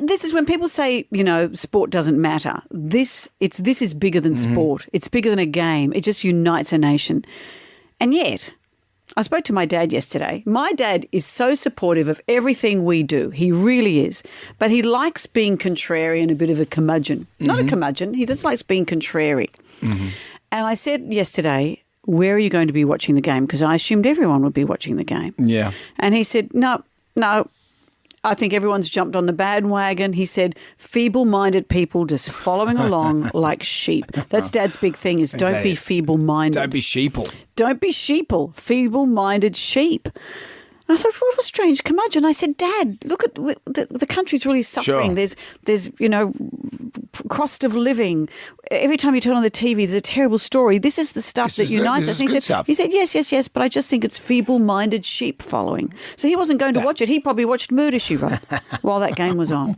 Speaker 2: This is when people say, you know, sport doesn't matter. This is bigger than sport. It's bigger than a game. It just unites a nation. And yet, I spoke to my dad yesterday. My dad is so supportive of everything we do. He really is. But he likes being contrary and a bit of a curmudgeon. Not a curmudgeon. He just likes being contrary. And I said yesterday, where are you going to be watching the game? Because I assumed everyone would be watching the game.
Speaker 1: Yeah.
Speaker 2: And he said, no. I think everyone's jumped on the bandwagon. He said, feeble-minded people just following along like sheep. That's Dad's big thing is don't be feeble-minded.
Speaker 1: Don't be sheeple.
Speaker 2: Don't be sheeple. Feeble-minded sheep. And I thought, what a strange curmudgeon. I said, Dad, look at the country's really suffering.
Speaker 1: Sure.
Speaker 2: There's cost of living. Every time you turn on the TV, there's a terrible story. This is the stuff that unites us. He said, yes, but I just think it's feeble-minded sheep following. So he wasn't going to watch it. He probably watched Murder, She Wrote while that game was on.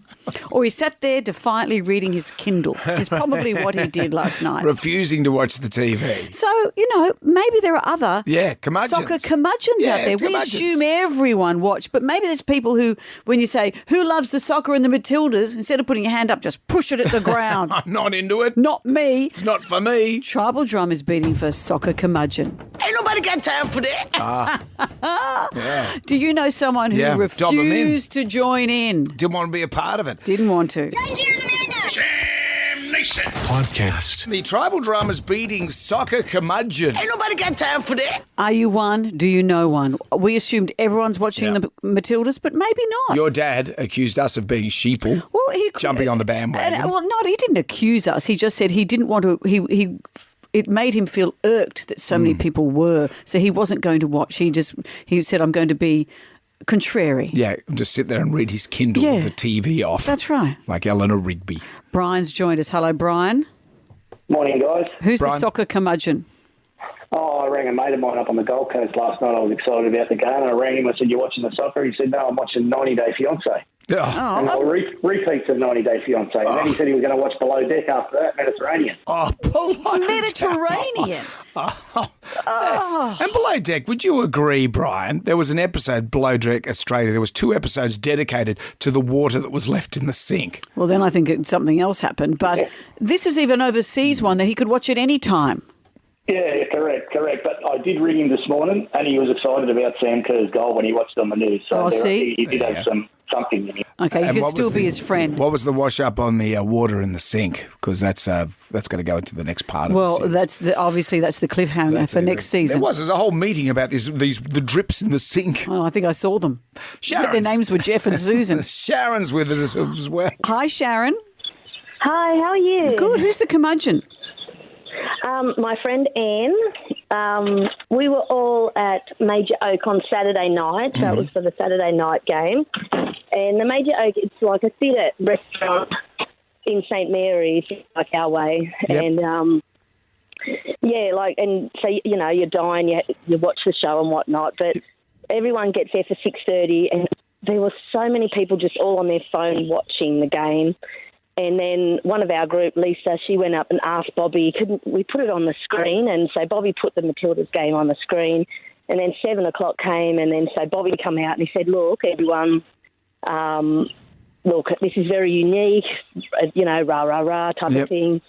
Speaker 2: Or he sat there defiantly reading his Kindle. Is probably what he did last night.
Speaker 1: Refusing to watch the TV.
Speaker 2: So, maybe there are other
Speaker 1: curmudgeons.
Speaker 2: soccer curmudgeons out there. We assume everyone watched, but maybe there's people who, when you say, who loves the soccer and the Matildas, instead of putting your hand up, just push it at the ground.
Speaker 1: I'm not into it.
Speaker 2: Not me.
Speaker 1: It's not for me.
Speaker 2: Tribal drum is beating for soccer curmudgeon.
Speaker 9: Ain't nobody got time for that.
Speaker 1: Yeah.
Speaker 2: Do you know someone who refused to join in?
Speaker 1: Didn't want to be a part of it.
Speaker 2: Didn't want to.
Speaker 10: Podcast.
Speaker 1: The tribal drum is beating soccer curmudgeon.
Speaker 9: Ain't nobody got time for that.
Speaker 2: Are you one? Do you know one? We assumed everyone's watching the Matildas, but maybe not.
Speaker 1: Your dad accused us of being sheeple.
Speaker 2: Well, he
Speaker 1: jumping on the bandwagon.
Speaker 2: He didn't accuse us. He just said he didn't want to. It made him feel irked that so many people were. So he wasn't going to watch. He said, I'm going to be contrary.
Speaker 1: Yeah, just sit there and read his Kindle with the TV off.
Speaker 2: That's right.
Speaker 1: Like Eleanor Rigby.
Speaker 2: Brian's joined us. Hello, Brian.
Speaker 19: Morning, guys.
Speaker 2: Who's the soccer curmudgeon?
Speaker 19: Oh, I rang a mate of mine up on the Gold Coast last night. I was excited about the game, and I rang him. I said, "You watching the soccer?" He said, "No, I'm watching 90 Day Fiancé."
Speaker 1: Oh.
Speaker 19: And they were repeats of 90 Day Fiancé. And then he said he was going to watch Below Deck after that, Mediterranean.
Speaker 2: Mediterranean.
Speaker 1: And Below Deck, would you agree, Brian? There was an episode, Below Deck Australia, there was 2 episodes dedicated to the water that was left in the sink.
Speaker 2: Well, then I think something else happened. But this is even overseas one that he could watch at any time.
Speaker 19: Yeah, correct. But I did ring him this morning, and he was excited about Sam Kerr's goal when he watched it on the news. So he did have something in him.
Speaker 2: Okay, you could still be his friend.
Speaker 1: What was the wash up on the water in the sink? Because that's going to go into the next part of the series.
Speaker 2: Well, that's the cliffhanger for next season.
Speaker 1: There's a whole meeting about the drips in the sink.
Speaker 2: Oh, I think I saw them.
Speaker 1: Sharon's.
Speaker 2: Their names were Jeff and Susan.
Speaker 1: Sharon's with us as well.
Speaker 2: Hi, Sharon.
Speaker 20: Hi, how are you?
Speaker 2: Good. Who's the curmudgeon?
Speaker 20: My friend Anne. We were all at Major Oak on Saturday night, so it was for the Saturday night game. And the Major Oak, it's like a theatre restaurant in St Mary's, like our way. Yep. And, and so, you dine, you watch the show and whatnot, but everyone gets there for 6:30, and there were so many people just all on their phone watching the game. And then one of our group, Lisa, she went up and asked Bobby, couldn't we put it on the screen? And so Bobby put the Matildas game on the screen. And then 7 o'clock came, and then so Bobby come out and he said, look, everyone, this is very unique, rah, rah, rah type of thing.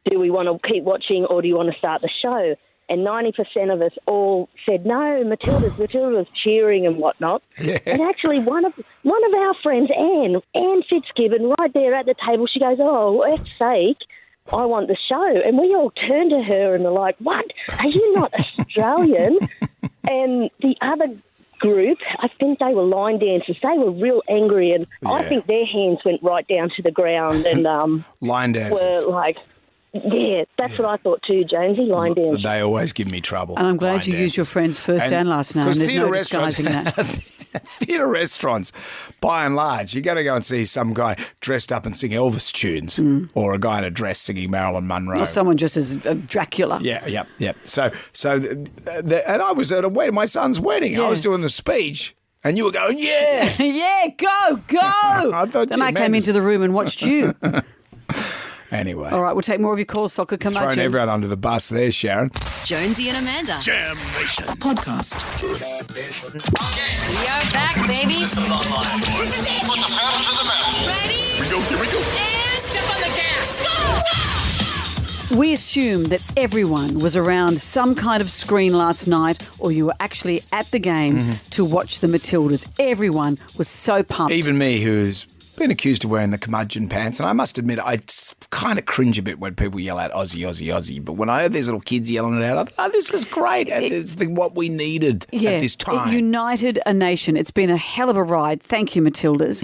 Speaker 20: Do we want to keep watching or do you want to start the show? And 90% of us all said, no, Matildas cheering and whatnot. Yeah. And actually one of our friends, Anne Fitzgibbon, right there at the table, she goes, oh, for F's sake, I want the show. And we all turned to her and were like, what? Are you not Australian? And the other group, I think they were line dancers. They were real angry, and I think their hands went right down to the ground. And
Speaker 1: line dancers
Speaker 20: were like, yeah, that's what I thought too, Jonesy, line dancers.
Speaker 1: They always give me trouble.
Speaker 2: And I'm glad you used your friend's first and last name. There's no disguising that.
Speaker 1: Theatre restaurants, by and large, you're going to go and see some guy dressed up and sing Elvis tunes, or a guy in a dress singing Marilyn Monroe,
Speaker 2: or someone just as Dracula.
Speaker 1: Yeah. So, and I was at my son's wedding. Yeah. I was doing the speech, and you were going, yeah,
Speaker 2: yeah, go.
Speaker 1: I thought.
Speaker 2: Then I came into the room and watched you.
Speaker 1: Anyway.
Speaker 2: All right, we'll take more of your calls, Soccer Curmudgeon.
Speaker 1: Throwing everyone under the bus there, Sharon.
Speaker 6: Jonesy and Amanda.
Speaker 10: Jam Nation.
Speaker 6: Podcast. Okay. We are back, baby.
Speaker 10: This is it. Put the pedal to the metal.
Speaker 6: Ready?
Speaker 10: Here we go.
Speaker 6: And step on the gas. Go!
Speaker 2: We assume that everyone was around some kind of screen last night, or you were actually at the game to watch the Matildas. Everyone was so pumped.
Speaker 1: Even me, who's been accused of wearing the curmudgeon pants, and I must admit, I kind of cringe a bit when people yell out Aussie, Aussie, Aussie. But when I heard these little kids yelling it out, I thought, oh, this is great. It's what we needed at this time.
Speaker 2: It united a nation. It's been a hell of a ride. Thank you, Matildas.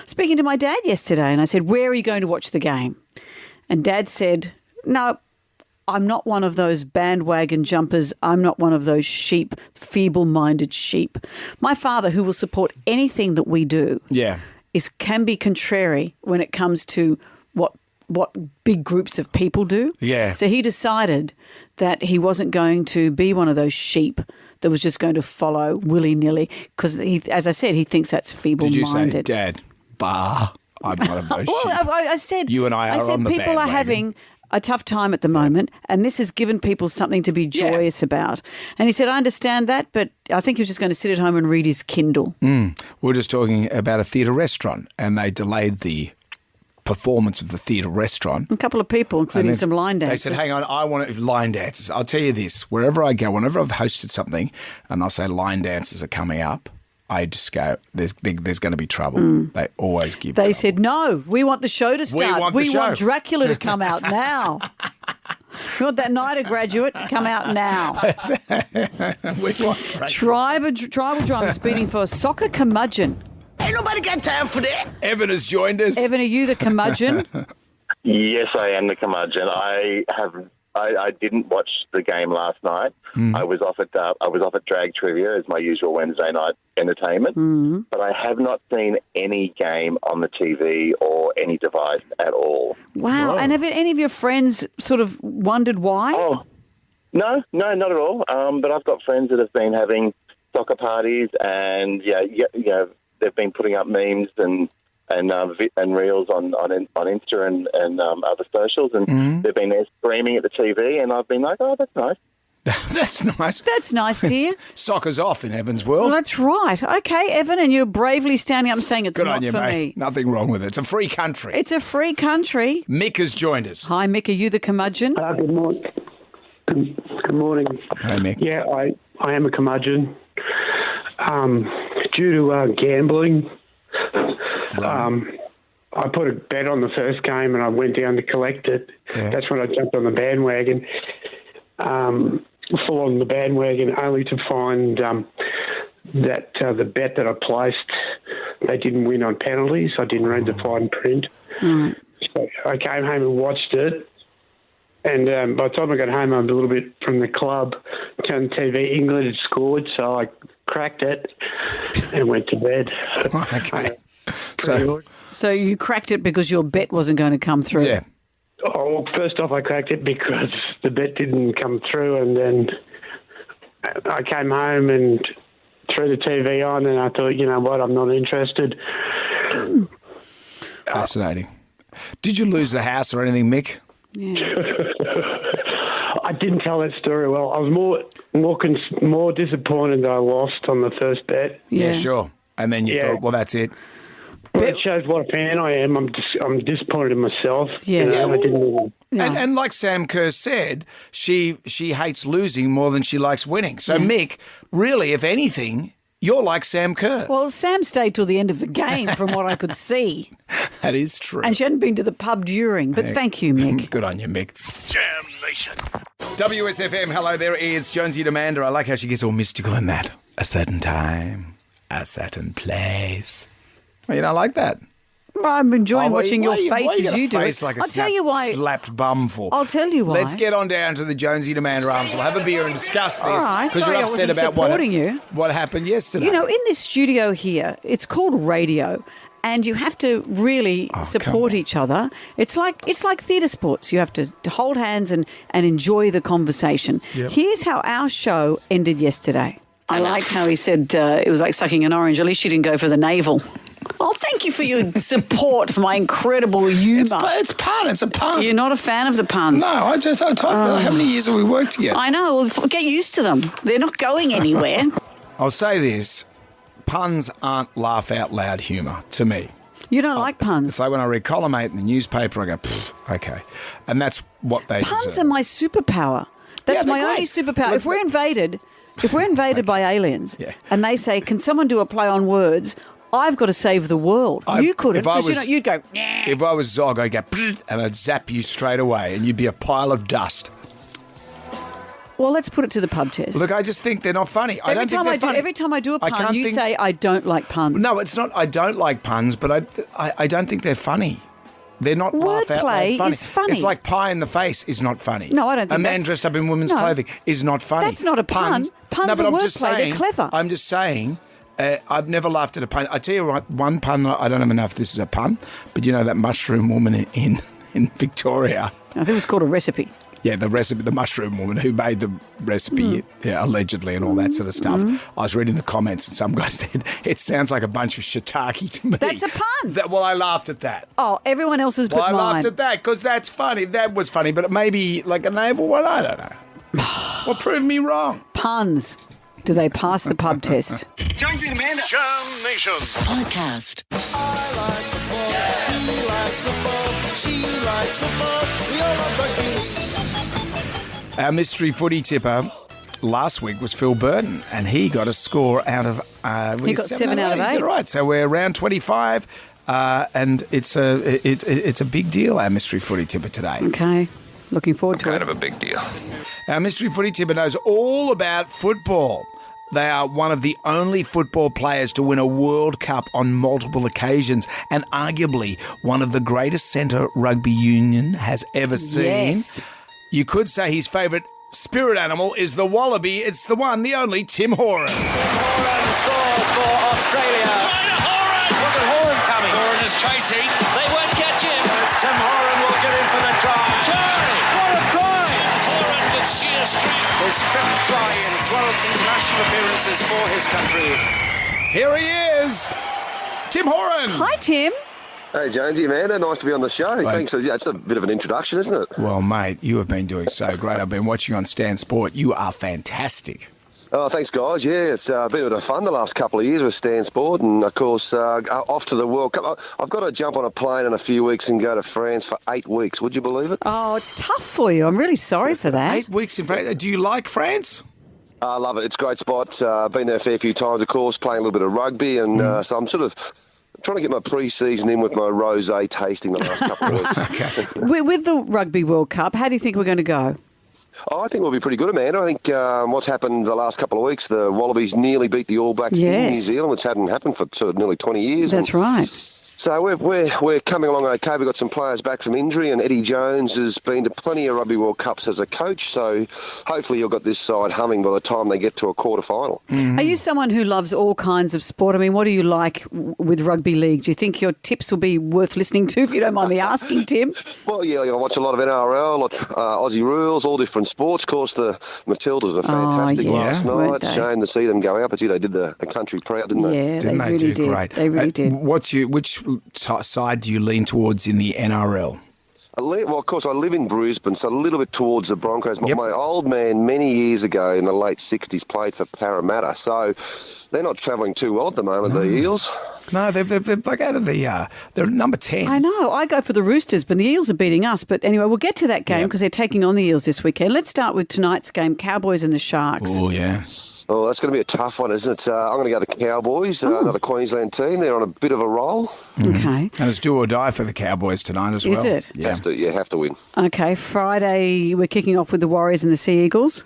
Speaker 2: Speaking to my dad yesterday, and I said, where are you going to watch the game? And Dad said, no, I'm not one of those bandwagon jumpers. I'm not one of those sheep, feeble-minded sheep. My father, who will support anything that we do, can be contrary when it comes to what big groups of people do.
Speaker 1: Yeah.
Speaker 2: So he decided that he wasn't going to be one of those sheep that was just going to follow willy-nilly because, as I said, he thinks that's feeble-minded.
Speaker 1: Did you say, Dad, I'm one of those sheep?
Speaker 2: Well, I said,
Speaker 1: you and I are on the
Speaker 2: people
Speaker 1: bandwagon.
Speaker 2: are having a tough time at the moment, and this has given people something to be joyous about. And he said, I understand that, but I think he was just going to sit at home and read his Kindle.
Speaker 1: We're just talking about a theatre restaurant, and they delayed the performance of the theatre restaurant.
Speaker 2: A couple of people, including some line dancers.
Speaker 1: They said, hang on, I want line dancers. I'll tell you this, wherever I go, whenever I've hosted something, and they'll say line dancers are coming up, I just go, there's going to be trouble. They always give trouble.
Speaker 2: They said, no, we want the show to start.
Speaker 1: We want
Speaker 2: Dracula to come out now. We want that NIDA graduate to come out now.
Speaker 1: We want Dracula.
Speaker 2: Tribal dramas beating for soccer curmudgeon.
Speaker 6: Ain't nobody got time for that.
Speaker 1: Evan has joined us.
Speaker 2: Evan, are you the curmudgeon?
Speaker 12: Yes, I am the curmudgeon. I didn't watch the game last night. I was offered drag trivia as my usual Wednesday night entertainment, but I have not seen any game on the TV or any device at all.
Speaker 2: Wow! Whoa. And have any of your friends sort of wondered why?
Speaker 12: Oh, no, not at all. But I've got friends that have been having soccer parties, and they've been putting up memes and reels on Insta and other socials, and they've been there screaming at the TV, and I've been like, oh, that's nice.
Speaker 1: That's nice.
Speaker 2: That's nice, dear.
Speaker 1: Soccer's off in Evan's world.
Speaker 2: Well, that's right. Okay, Evan, and you're bravely standing up and saying it's
Speaker 1: Good
Speaker 2: not
Speaker 1: on you,
Speaker 2: for
Speaker 1: mate.
Speaker 2: me.
Speaker 1: Nothing wrong with it. It's a free country.
Speaker 2: It's a free country.
Speaker 1: Mick has joined us.
Speaker 2: Hi, Mick. Are you the curmudgeon?
Speaker 21: Good morning. Good morning.
Speaker 1: Hey, Mick.
Speaker 21: Yeah, I am a curmudgeon. Due to gambling, I put a bet on the first game and I went down to collect it. Yeah. That's when I jumped on the bandwagon. Full on the bandwagon, only to find that the bet that I placed, they didn't win on penalties. I didn't read the fine print. So I came home and watched it. And by the time I got home, I was a little bit from the club, turned the TV. England had scored, so I cracked it and went to bed.
Speaker 1: Okay.
Speaker 21: So
Speaker 2: you cracked it because your bet wasn't going to come through?
Speaker 1: Yeah.
Speaker 21: Oh, well, first off, I cracked it because the bet didn't come through, and then I came home and threw the TV on, and I thought, you know what, I'm not interested.
Speaker 1: Fascinating. Did you lose the house or anything, Mick?
Speaker 2: Yeah.
Speaker 21: I didn't tell that story well. I was more disappointed that I lost on the first bet.
Speaker 1: Yeah, sure. And then you thought, well, that's it.
Speaker 21: Well, it shows what a fan I am. I'm disappointed in myself.
Speaker 2: Yeah.
Speaker 21: I didn't.
Speaker 1: And like Sam Kerr said, she hates losing more than she likes winning. So, Mick, really, if anything, you're like Sam Kerr.
Speaker 2: Well, Sam stayed till the end of the game from what I could see.
Speaker 1: That is true.
Speaker 2: And she hadn't been to the pub during. But thank you, Mick.
Speaker 1: Good on you, Mick. Jam Nation. WSFM, hello there. It's Jonesy Demander. I like how she gets all mystical in that. A certain time, a certain place. Well, you don't like that?
Speaker 2: Well, I'm enjoying watching your face as you do
Speaker 1: it.
Speaker 2: Like I'll tell you why.
Speaker 1: Slapped bum for.
Speaker 2: I'll tell you why.
Speaker 1: Let's get on down to the Jonesy Demander Arms. We'll have a beer and discuss this.
Speaker 2: All right.
Speaker 1: Because you're upset about what happened yesterday.
Speaker 2: You know, in this studio here, it's called radio. And you have to really support each other. It's like theatre sports. You have to hold hands and enjoy the conversation. Yep. Here's how our show ended yesterday. I liked how he said it was like sucking an orange. At least you didn't go for the navel. Oh, thank you for your support for my incredible humour.
Speaker 1: It's pun. It's a pun.
Speaker 2: You're not a fan of the puns?
Speaker 1: No, I told how many years have we worked together?
Speaker 2: I know. Well, get used to them. They're not going anywhere.
Speaker 1: I'll say this. Puns aren't laugh out loud humour to me.
Speaker 2: You don't like puns?
Speaker 1: It's like when I read column 8 in the newspaper, I go, okay. And that's what they
Speaker 2: Puns
Speaker 1: deserve.
Speaker 2: are my superpower. That's my only superpower. Look, if we're invaded by aliens and they say, can someone do a play on words, I've got to save the world. You couldn't, because you'd go, nah.
Speaker 1: If I was Zog, I'd go, and I'd zap you straight away, and you'd be a pile of dust.
Speaker 2: Well, let's put it to the pub test.
Speaker 1: Look, I just think they're not funny.
Speaker 2: Every time I do a pun, you say, I don't like puns.
Speaker 1: No, it's not I don't like puns, but I don't think they're funny. They're not laugh out loud funny.
Speaker 2: Is funny.
Speaker 1: It's like pie in the face is not funny.
Speaker 2: No, I don't think
Speaker 1: a man dressed up in women's clothing is not funny.
Speaker 2: That's not a pun. Puns are wordplay. They're clever.
Speaker 1: I'm just saying, I've never laughed at a pun. I tell you what, one pun, I don't even know if this is a pun, but you know that mushroom woman in Victoria.
Speaker 2: I think it was called a recipe.
Speaker 1: Yeah, the recipe, the mushroom woman who made the recipe, allegedly, and all that sort of stuff. I was reading the comments, and some guy said, it sounds like a bunch of shiitake to me.
Speaker 2: That's a pun.
Speaker 1: Well, I laughed at that.
Speaker 2: Oh, everyone else's but mine.
Speaker 1: I laughed at that because that's funny. That was funny, but maybe like a naval one, I don't know. Well, prove me wrong.
Speaker 2: Puns. Do they pass the pub test?
Speaker 6: Jonesy and Amanda. Jam Nation.
Speaker 18: Podcast.
Speaker 6: I like football. He likes football. She likes football. We all love rugby.
Speaker 1: Our mystery footy tipper last week was Phil Burton, and he got a score out of...
Speaker 2: he got 7 out of 8.
Speaker 1: He did right. So we're around 25, and it's a big deal, our mystery footy tipper today.
Speaker 2: Okay. Looking forward to it.
Speaker 4: Kind of a big deal.
Speaker 1: Our mystery footy tipper knows all about football. They are one of the only football players to win a World Cup on multiple occasions, and arguably one of the greatest centre rugby union has ever seen.
Speaker 2: Yes.
Speaker 1: You could say his favourite spirit animal is the wallaby. It's the one, the only, Tim Horan.
Speaker 11: Tim Horan scores for Australia. Horan! Look at Horan coming.
Speaker 10: Horan is chasing.
Speaker 11: They won't catch him.
Speaker 10: It's Tim Horan will get in for the try.
Speaker 11: What a try!
Speaker 10: Tim Horan with sheer strength. His 5th try in 12 international appearances for his country.
Speaker 1: Here he is, Tim Horan.
Speaker 2: Hi, Tim.
Speaker 5: Hey, Jonesy, Amanda, nice to be on the show. Thanks. It's a bit of an introduction, isn't it?
Speaker 1: Well, mate, you have been doing so great. I've been watching on Stan Sport. You are fantastic.
Speaker 5: Oh, thanks, guys. Yeah, it's been a bit of fun the last couple of years with Stan Sport, and, of course, off to the World Cup. I've got to jump on a plane in a few weeks and go to France for 8 weeks. Would you believe it?
Speaker 2: Oh, it's tough for you. I'm really sorry for that.
Speaker 1: 8 weeks in France. Do you like France?
Speaker 5: I love it. It's a great spot. Been there a fair few times, of course, playing a little bit of rugby, and so I'm sort of trying to get my pre-season in with my rosé tasting the last couple of weeks.
Speaker 1: Okay.
Speaker 2: With the Rugby World Cup, how do you think we're going to go?
Speaker 5: Oh, I think we'll be pretty good, Amanda. I think what's happened the last couple of weeks, the Wallabies nearly beat the All Blacks in New Zealand, which hadn't happened for sort of nearly 20 years.
Speaker 2: That's right.
Speaker 5: So we're coming along okay. We've got some players back from injury, and Eddie Jones has been to plenty of Rugby World Cups as a coach, so hopefully he'll got this side humming by the time they get to a quarter-final.
Speaker 2: Are you someone who loves all kinds of sport? I mean, what do you like with rugby league? Do you think your tips will be worth listening to, if you don't mind me asking, Tim?
Speaker 5: Well, yeah, I watch a lot of NRL, Aussie rules, all different sports. Of course, the Matildas were fantastic last night. Shame to see them go out, but they did the country proud, didn't they?
Speaker 2: Yeah, they really did.
Speaker 1: Great.
Speaker 2: They really did.
Speaker 1: Which side do you lean towards in the NRL?
Speaker 5: Well, of course, I live in Brisbane, so a little bit towards the Broncos. Yep. My old man, many years ago in the late 60s, played for Parramatta, so they're not travelling too well at the moment, the Eels.
Speaker 1: No, they're like out of the... they're number 10.
Speaker 2: I know. I go for the Roosters, but the Eels are beating us. But anyway, we'll get to that game because they're taking on the Eels this weekend. Let's start with tonight's game, Cowboys and the Sharks.
Speaker 1: Oh, yeah.
Speaker 5: Oh, that's going to be a tough one, isn't it? I'm going to go to the Cowboys, another Queensland team. They're on a bit of a roll.
Speaker 2: Okay.
Speaker 1: And it's do or die for the Cowboys tonight as well.
Speaker 2: Is it?
Speaker 5: Yeah. Have to win.
Speaker 2: Okay, Friday we're kicking off with the Warriors and the Sea Eagles.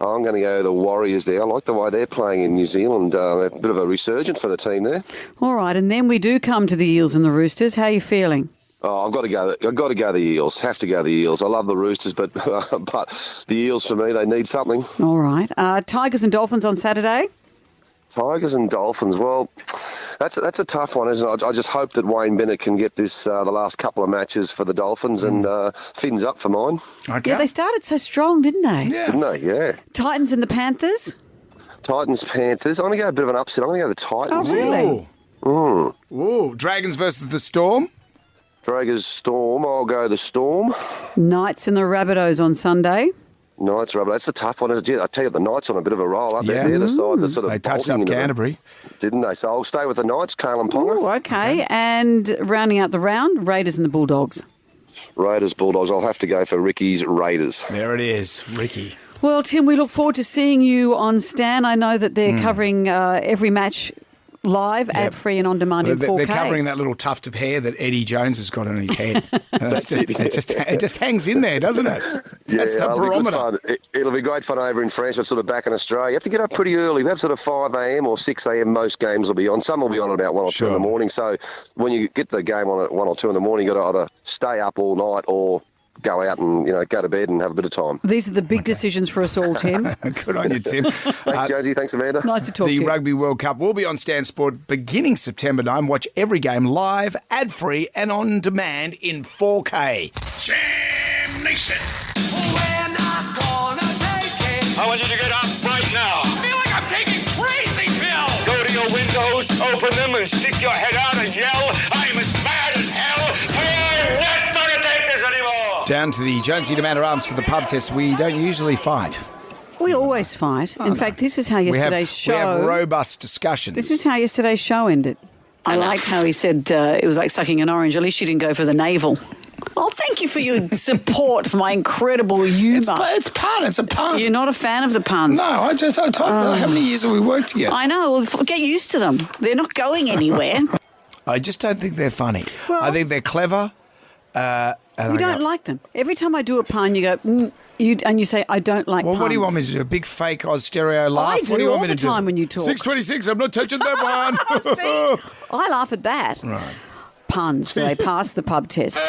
Speaker 5: I'm going to go the Warriors there. I like the way they're playing in New Zealand. A bit of a resurgence for the team there.
Speaker 2: All right, and then we do come to the Eels and the Roosters. How are you feeling?
Speaker 5: Oh, I've got to go the Eels. Have to go the Eels. I love the Roosters, but the Eels for me, they need something.
Speaker 2: All right. Tigers and Dolphins on Saturday.
Speaker 5: Tigers and Dolphins. Well, that's a tough one, isn't it? I just hope that Wayne Bennett can get this the last couple of matches for the Dolphins and fins up for mine.
Speaker 1: Okay.
Speaker 2: Yeah, they started so strong, didn't they?
Speaker 1: Yeah.
Speaker 5: Didn't they? Yeah.
Speaker 2: Titans and the Panthers.
Speaker 5: Titans, Panthers. I'm going to go a bit of an upset. I'm going to go the Titans.
Speaker 2: Oh, really?
Speaker 1: Ooh. Dragons versus the Storm.
Speaker 5: Dragons, Storm. I'll go the Storm.
Speaker 2: Knights and the Rabbitohs on Sunday.
Speaker 5: Knights, Rabbitohs. That's the tough one. I tell you, the Knights on a bit of a roll, aren't they? They're the side that sort of
Speaker 1: they touched up Canterbury.
Speaker 5: Didn't they? So I'll stay with the Knights, Kalen Ponga.
Speaker 2: Oh, okay. And rounding out the round, Raiders and the Bulldogs.
Speaker 5: Raiders, Bulldogs. I'll have to go for Ricky's Raiders.
Speaker 1: There it is, Ricky.
Speaker 2: Well, Tim, we look forward to seeing you on Stan. I know that they're covering every match live, ad-free and on-demand in 4K.
Speaker 1: They're covering that little tuft of hair that Eddie Jones has got on his head. It just hangs in there, doesn't it? That's the barometer.
Speaker 5: It'll be great fun over in France, but sort of back in Australia. You have to get up pretty early. We have sort of 5 a.m. or 6 a.m. most games will be on. Some will be on at about 1 or 2 in the morning. So when you get the game on at 1 or 2 in the morning, you've got to either stay up all night or go out and go to bed and have a bit of time.
Speaker 2: These are the big decisions for us all, Tim.
Speaker 1: Good on you, Tim.
Speaker 5: Thanks, Jonesy. Thanks, Amanda.
Speaker 2: Nice to talk to you.
Speaker 1: The Rugby World Cup will be on Stan Sport beginning September 9. Watch every game live, ad-free and on demand in 4K.
Speaker 10: Jam Nation. We're not gonna take it. I want you to get up right now. I feel like I'm taking crazy pills. Go to your windows, open them, and stick your head out and yell, I'm as mad as hell. We're not gonna take this anymore.
Speaker 1: Down to the Jonesy to Man at Arms for the pub test. We don't usually fight.
Speaker 2: We always fight. In fact, this is how yesterday's show...
Speaker 1: We have robust discussions.
Speaker 2: This is how yesterday's show ended. I liked how he said it was like sucking an orange. At least you didn't go for the navel. Oh, thank you for your support for my incredible humour.
Speaker 1: It's pun. It's a pun.
Speaker 2: You're not a fan of the puns.
Speaker 1: No, I told how many years have we worked together?
Speaker 2: I know. Well, get used to them. They're not going anywhere.
Speaker 1: I just don't think they're funny.
Speaker 2: Well,
Speaker 1: I think they're clever.
Speaker 2: We don't like them. Every time I do a pun, you go, and you say, I don't like puns.
Speaker 1: Well, what do you want me to do? A big fake Oz stereo laugh?
Speaker 2: I do
Speaker 1: what do you want
Speaker 2: all
Speaker 1: me
Speaker 2: the
Speaker 1: to
Speaker 2: time
Speaker 1: do?
Speaker 2: when you talk.
Speaker 1: 626, I'm not touching that one.
Speaker 2: See? I laugh at that.
Speaker 1: Right.
Speaker 2: Puns. Do they pass the pub test?
Speaker 7: No,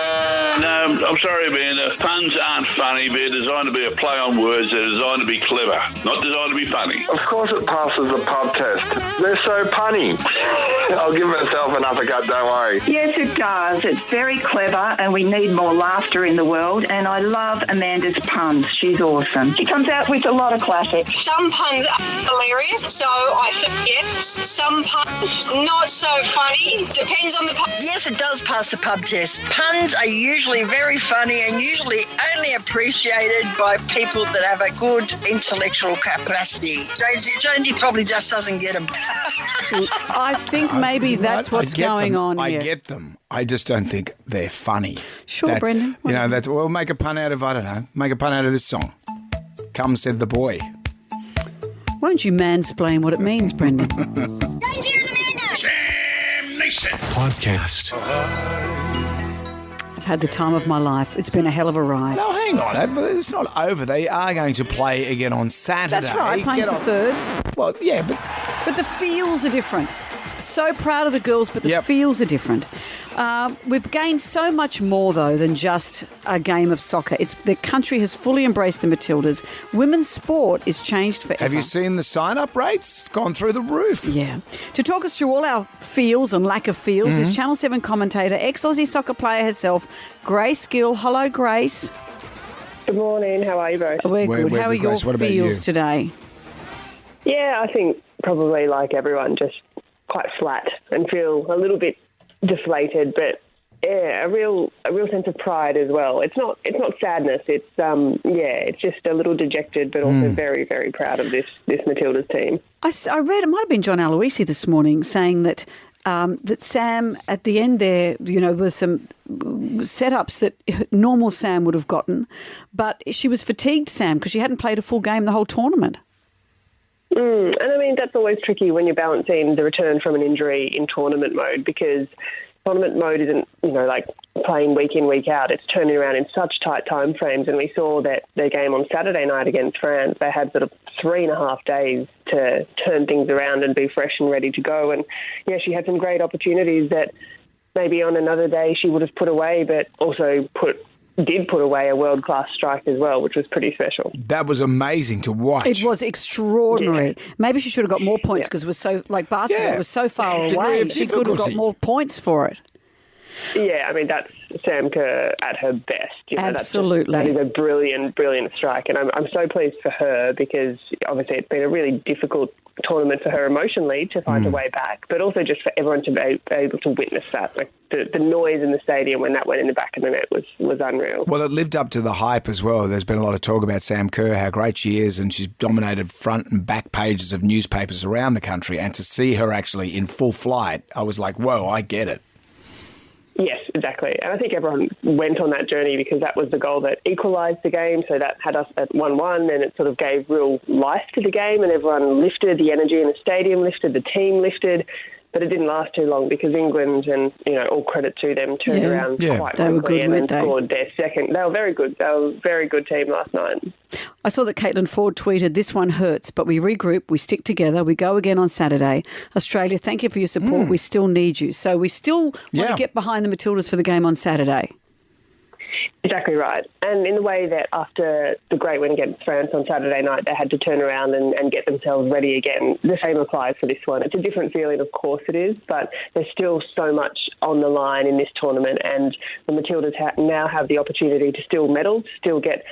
Speaker 7: I'm sorry, Amanda. Puns aren't funny. They're designed to be a play on words. They're designed to be clever, not designed to be funny.
Speaker 22: Of course it passes the pub test. They're so punny. I'll give myself an uppercut, don't worry.
Speaker 23: Yes, it does. It's very clever and we need more laughter in the world. And I love Amanda's puns. She's awesome. She comes out with a lot of classics.
Speaker 24: Some puns are hilarious, so I forget. Some puns not so funny. Depends on the pun.
Speaker 25: Yes, it does pass the pub test. Puns are usually very funny and usually only appreciated by people that have a good intellectual capacity. Jonesy probably just doesn't get them.
Speaker 2: I think maybe that's what's going on here.
Speaker 1: I get them. I just don't think they're funny.
Speaker 2: Sure, Brendan.
Speaker 1: We'll make a pun out of, I don't know, make a pun out of this song. Come, said the boy.
Speaker 2: Why don't you mansplain what it means, Brendan?
Speaker 10: Jam Nation.
Speaker 26: Podcast.
Speaker 2: I've had the time of my life. It's been a hell of a ride.
Speaker 1: No, hang on. But it's not over. They are going to play again on Saturday.
Speaker 2: That's right, playing for thirds.
Speaker 1: Well, yeah, but
Speaker 2: the feels are different. So proud of the girls, but the feels are different. We've gained so much more, though, than just a game of soccer. The country has fully embraced the Matildas. Women's sport is changed forever.
Speaker 1: Have you seen the sign-up rates? It's gone through the roof.
Speaker 2: Yeah. To talk us through all our feels and lack of feels is Channel 7 commentator, ex-Aussie soccer player herself, Grace Gill. Hello, Grace.
Speaker 27: Good morning. How are you both?
Speaker 2: We're good. How are your feels today?
Speaker 27: Yeah, I think probably like everyone, just quite flat and feel a little bit deflated, but yeah, a real sense of pride as well. It's not sadness. It's it's just a little dejected, but also very, very proud of this Matildas team.
Speaker 2: I read, it might have been John Aloisi this morning, saying that that Sam at the end there, was some setups that normal Sam would have gotten, but she was fatigued, Sam, because she hadn't played a full game the whole tournament.
Speaker 27: And I mean, that's always tricky when you're balancing the return from an injury in tournament mode, because tournament mode isn't, like playing week in, week out. It's turning around in such tight time frames. And we saw that their game on Saturday night against France, they had sort of 3.5 days to turn things around and be fresh and ready to go. And yeah, she had some great opportunities that maybe on another day she would have put away, but also did put away a world-class strike as well, which was pretty special.
Speaker 1: That was amazing to watch.
Speaker 2: It was extraordinary. Yeah. Maybe she should have got more points because it was so, basketball was so far away. She could have got more points for it.
Speaker 27: Yeah, I mean, that's Sam Kerr at her best.
Speaker 2: Absolutely.
Speaker 27: That is a brilliant, brilliant strike. And I'm so pleased for her because obviously it's been a really difficult tournament for her emotionally to find her way back, but also just for everyone to be able to witness that. Like the noise in the stadium when that went in the back of the net was unreal.
Speaker 1: Well, it lived up to the hype as well. There's been a lot of talk about Sam Kerr, how great she is, and she's dominated front and back pages of newspapers around the country. And to see her actually in full flight, I was like, whoa, I get it.
Speaker 27: Yes, exactly. And I think everyone went on that journey because that was the goal that equalised the game. So that had us at 1-1 and it sort of gave real life to the game and everyone lifted, the energy in the stadium lifted, the team lifted. but it didn't last too long because England, and all credit to them, turned around quite
Speaker 2: they were
Speaker 27: quickly
Speaker 2: good,
Speaker 27: and
Speaker 2: weren't
Speaker 27: scored their second. They were very good. They were a very good team last night.
Speaker 2: I saw that Caitlin Ford tweeted, "This one hurts, but we regroup, we stick together, we go again on Saturday. Australia, thank you for your support. We still need you." So we still want to get behind the Matildas for the game on Saturday.
Speaker 27: Exactly right. And in the way that after the great win against France on Saturday night, they had to turn around and get themselves ready again, the same applies for this one. It's a different feeling, of course it is, but there's still so much on the line in this tournament, and the Matildas now have the opportunity to still medal, still get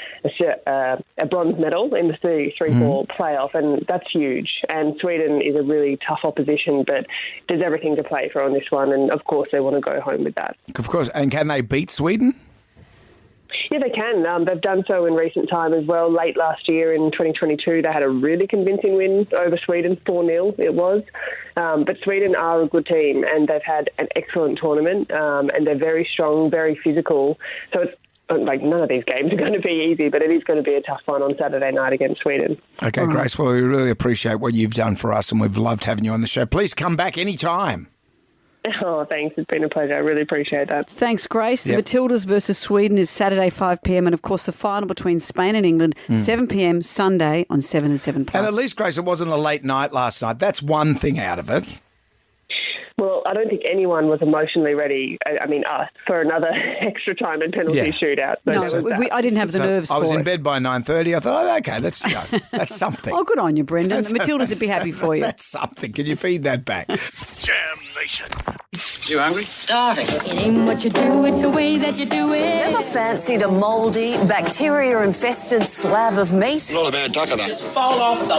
Speaker 27: a bronze medal in the 3-4 playoff, and that's huge. And Sweden is a really tough opposition, but there's everything to play for on this one, and of course they want to go home with that.
Speaker 1: Of course. And can they beat Sweden?
Speaker 27: Yeah, they can. They've done so in recent time as well. Late last year in 2022, they had a really convincing win over Sweden, 4-0 it was. But Sweden are a good team, and they've had an excellent tournament, and they're very strong, very physical. So it's like none of these games are going to be easy, but it is going to be a tough one on Saturday night against Sweden.
Speaker 1: Okay, Grace, well, we really appreciate what you've done for us, and we've loved having you on the show. Please come back anytime.
Speaker 27: Oh, thanks. It's been a pleasure. I really appreciate that.
Speaker 2: Thanks, Grace. The Matildas versus Sweden is Saturday, 5 p.m. And, of course, the final between Spain and England, 7 p.m. Sunday on 7 and 7 Plus.
Speaker 1: And at least, Grace, it wasn't a late night last night. That's one thing out of it.
Speaker 27: Well, I don't think anyone was emotionally ready, us, for another extra time and penalty shootout. So
Speaker 2: no, I didn't have the nerves for it.
Speaker 1: I was in bed by 9:30. I thought, okay, that's something.
Speaker 2: Oh, good on you, Brendan. The Matildas would be happy for you.
Speaker 1: That's something. Can you feed that back?
Speaker 10: Jam Nation.
Speaker 3: You hungry?
Speaker 8: Starving. It ain't what you do, it's the way that you do it.
Speaker 18: Never fancied a mouldy, bacteria-infested slab of meat?
Speaker 22: Not a bad duck of that.
Speaker 8: Just fall off the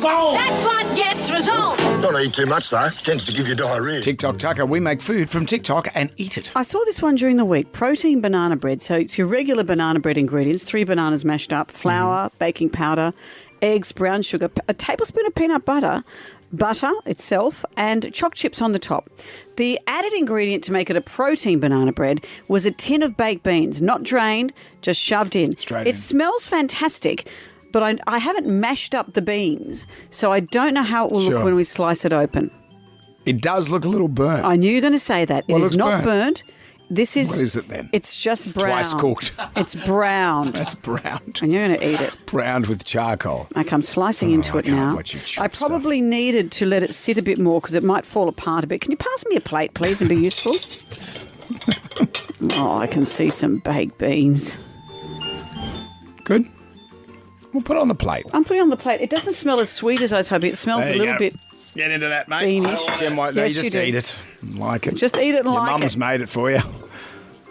Speaker 8: bone. That's what gets results.
Speaker 22: Don't eat too much, though. Tends to give you diarrhea.
Speaker 1: TikTok Tucker. We make food from TikTok and eat it.
Speaker 2: I saw this one during the week. Protein banana bread. So it's your regular banana bread ingredients. 3 bananas mashed up, flour, baking powder, eggs, brown sugar, a tablespoon of peanut butter itself, and choc chips on the top. The added ingredient to make it a protein banana bread was a tin of baked beans, not drained, just shoved in. It smells fantastic, but I haven't mashed up the beans, so I don't know how it will look when we slice it open.
Speaker 1: It does look a little burnt.
Speaker 2: I knew you were going to say that. It is not burnt. This is.
Speaker 1: What is it then?
Speaker 2: It's just brown.
Speaker 1: Twice cooked.
Speaker 2: It's browned.
Speaker 1: That's browned.
Speaker 2: And you're going to eat it.
Speaker 1: Browned with charcoal.
Speaker 2: Okay, I'm slicing into it now. I probably needed to let it sit a bit more because it might fall apart a bit. Can you pass me a plate, please, and be useful? Oh, I can see some baked beans.
Speaker 1: Good. We'll put it on the plate.
Speaker 2: I'm putting it on the plate. It doesn't smell as sweet as I was hoping. It smells a little bit.
Speaker 1: Get into that, mate.
Speaker 2: Beanish.
Speaker 1: Jen won't know. You just eat it. Like it.
Speaker 2: Just eat it and
Speaker 1: Your
Speaker 2: like it.
Speaker 1: mum's made it for you.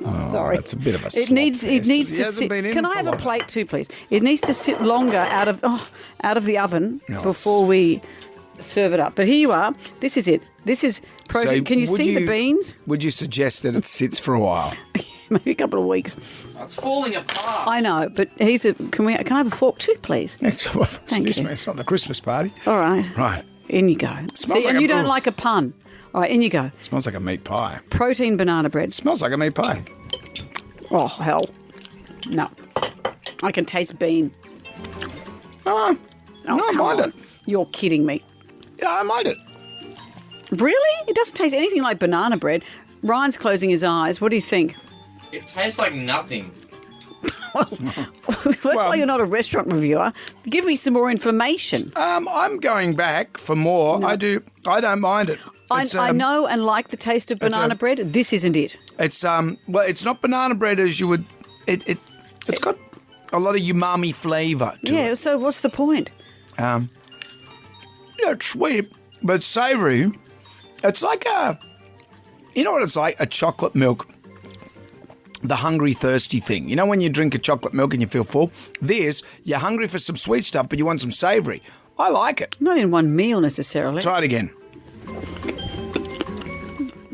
Speaker 2: Oh, sorry.
Speaker 1: That's a bit of a
Speaker 2: It needs to sit.
Speaker 1: been in
Speaker 2: Can I
Speaker 1: for
Speaker 2: have
Speaker 1: a
Speaker 2: a plate too, please? It needs to sit longer out of the oven before we serve it up. But here you are. This is it. This is protein.
Speaker 1: So
Speaker 2: can you see the beans?
Speaker 1: Would you suggest that it sits for a while?
Speaker 2: Maybe a couple of weeks.
Speaker 3: It's falling apart.
Speaker 2: I know, but can I have a fork too, please?
Speaker 1: Excuse me. It's not the Christmas party.
Speaker 2: All right.
Speaker 1: Right.
Speaker 2: In you go.
Speaker 1: Smells
Speaker 2: See,
Speaker 1: like
Speaker 2: and you don't like a pun. All right, in you go.
Speaker 1: Smells like a meat pie.
Speaker 2: Protein banana bread.
Speaker 1: Smells like a meat pie.
Speaker 2: Oh, hell. No. I can taste bean.
Speaker 1: No, I mind it.
Speaker 2: You're kidding me.
Speaker 1: Yeah, I mind it.
Speaker 2: Really? It doesn't taste anything like banana bread. Ryan's closing his eyes. What do you think?
Speaker 3: It tastes like nothing.
Speaker 2: That's why you're not a restaurant reviewer. Give me some more information.
Speaker 1: I'm going back for more. No. I don't mind it.
Speaker 2: I know and like the taste of banana bread. This isn't it.
Speaker 1: It's it's not banana bread as you would. It's got a lot of umami flavour to it.
Speaker 2: So what's the point?
Speaker 1: It's sweet, but it's savoury. It's like you know what it's like? A chocolate milk. The hungry, thirsty thing. You know when you drink a chocolate milk and you feel full? You're hungry for some sweet stuff, but you want some savoury. I like it.
Speaker 2: Not in one meal necessarily.
Speaker 1: Try it again.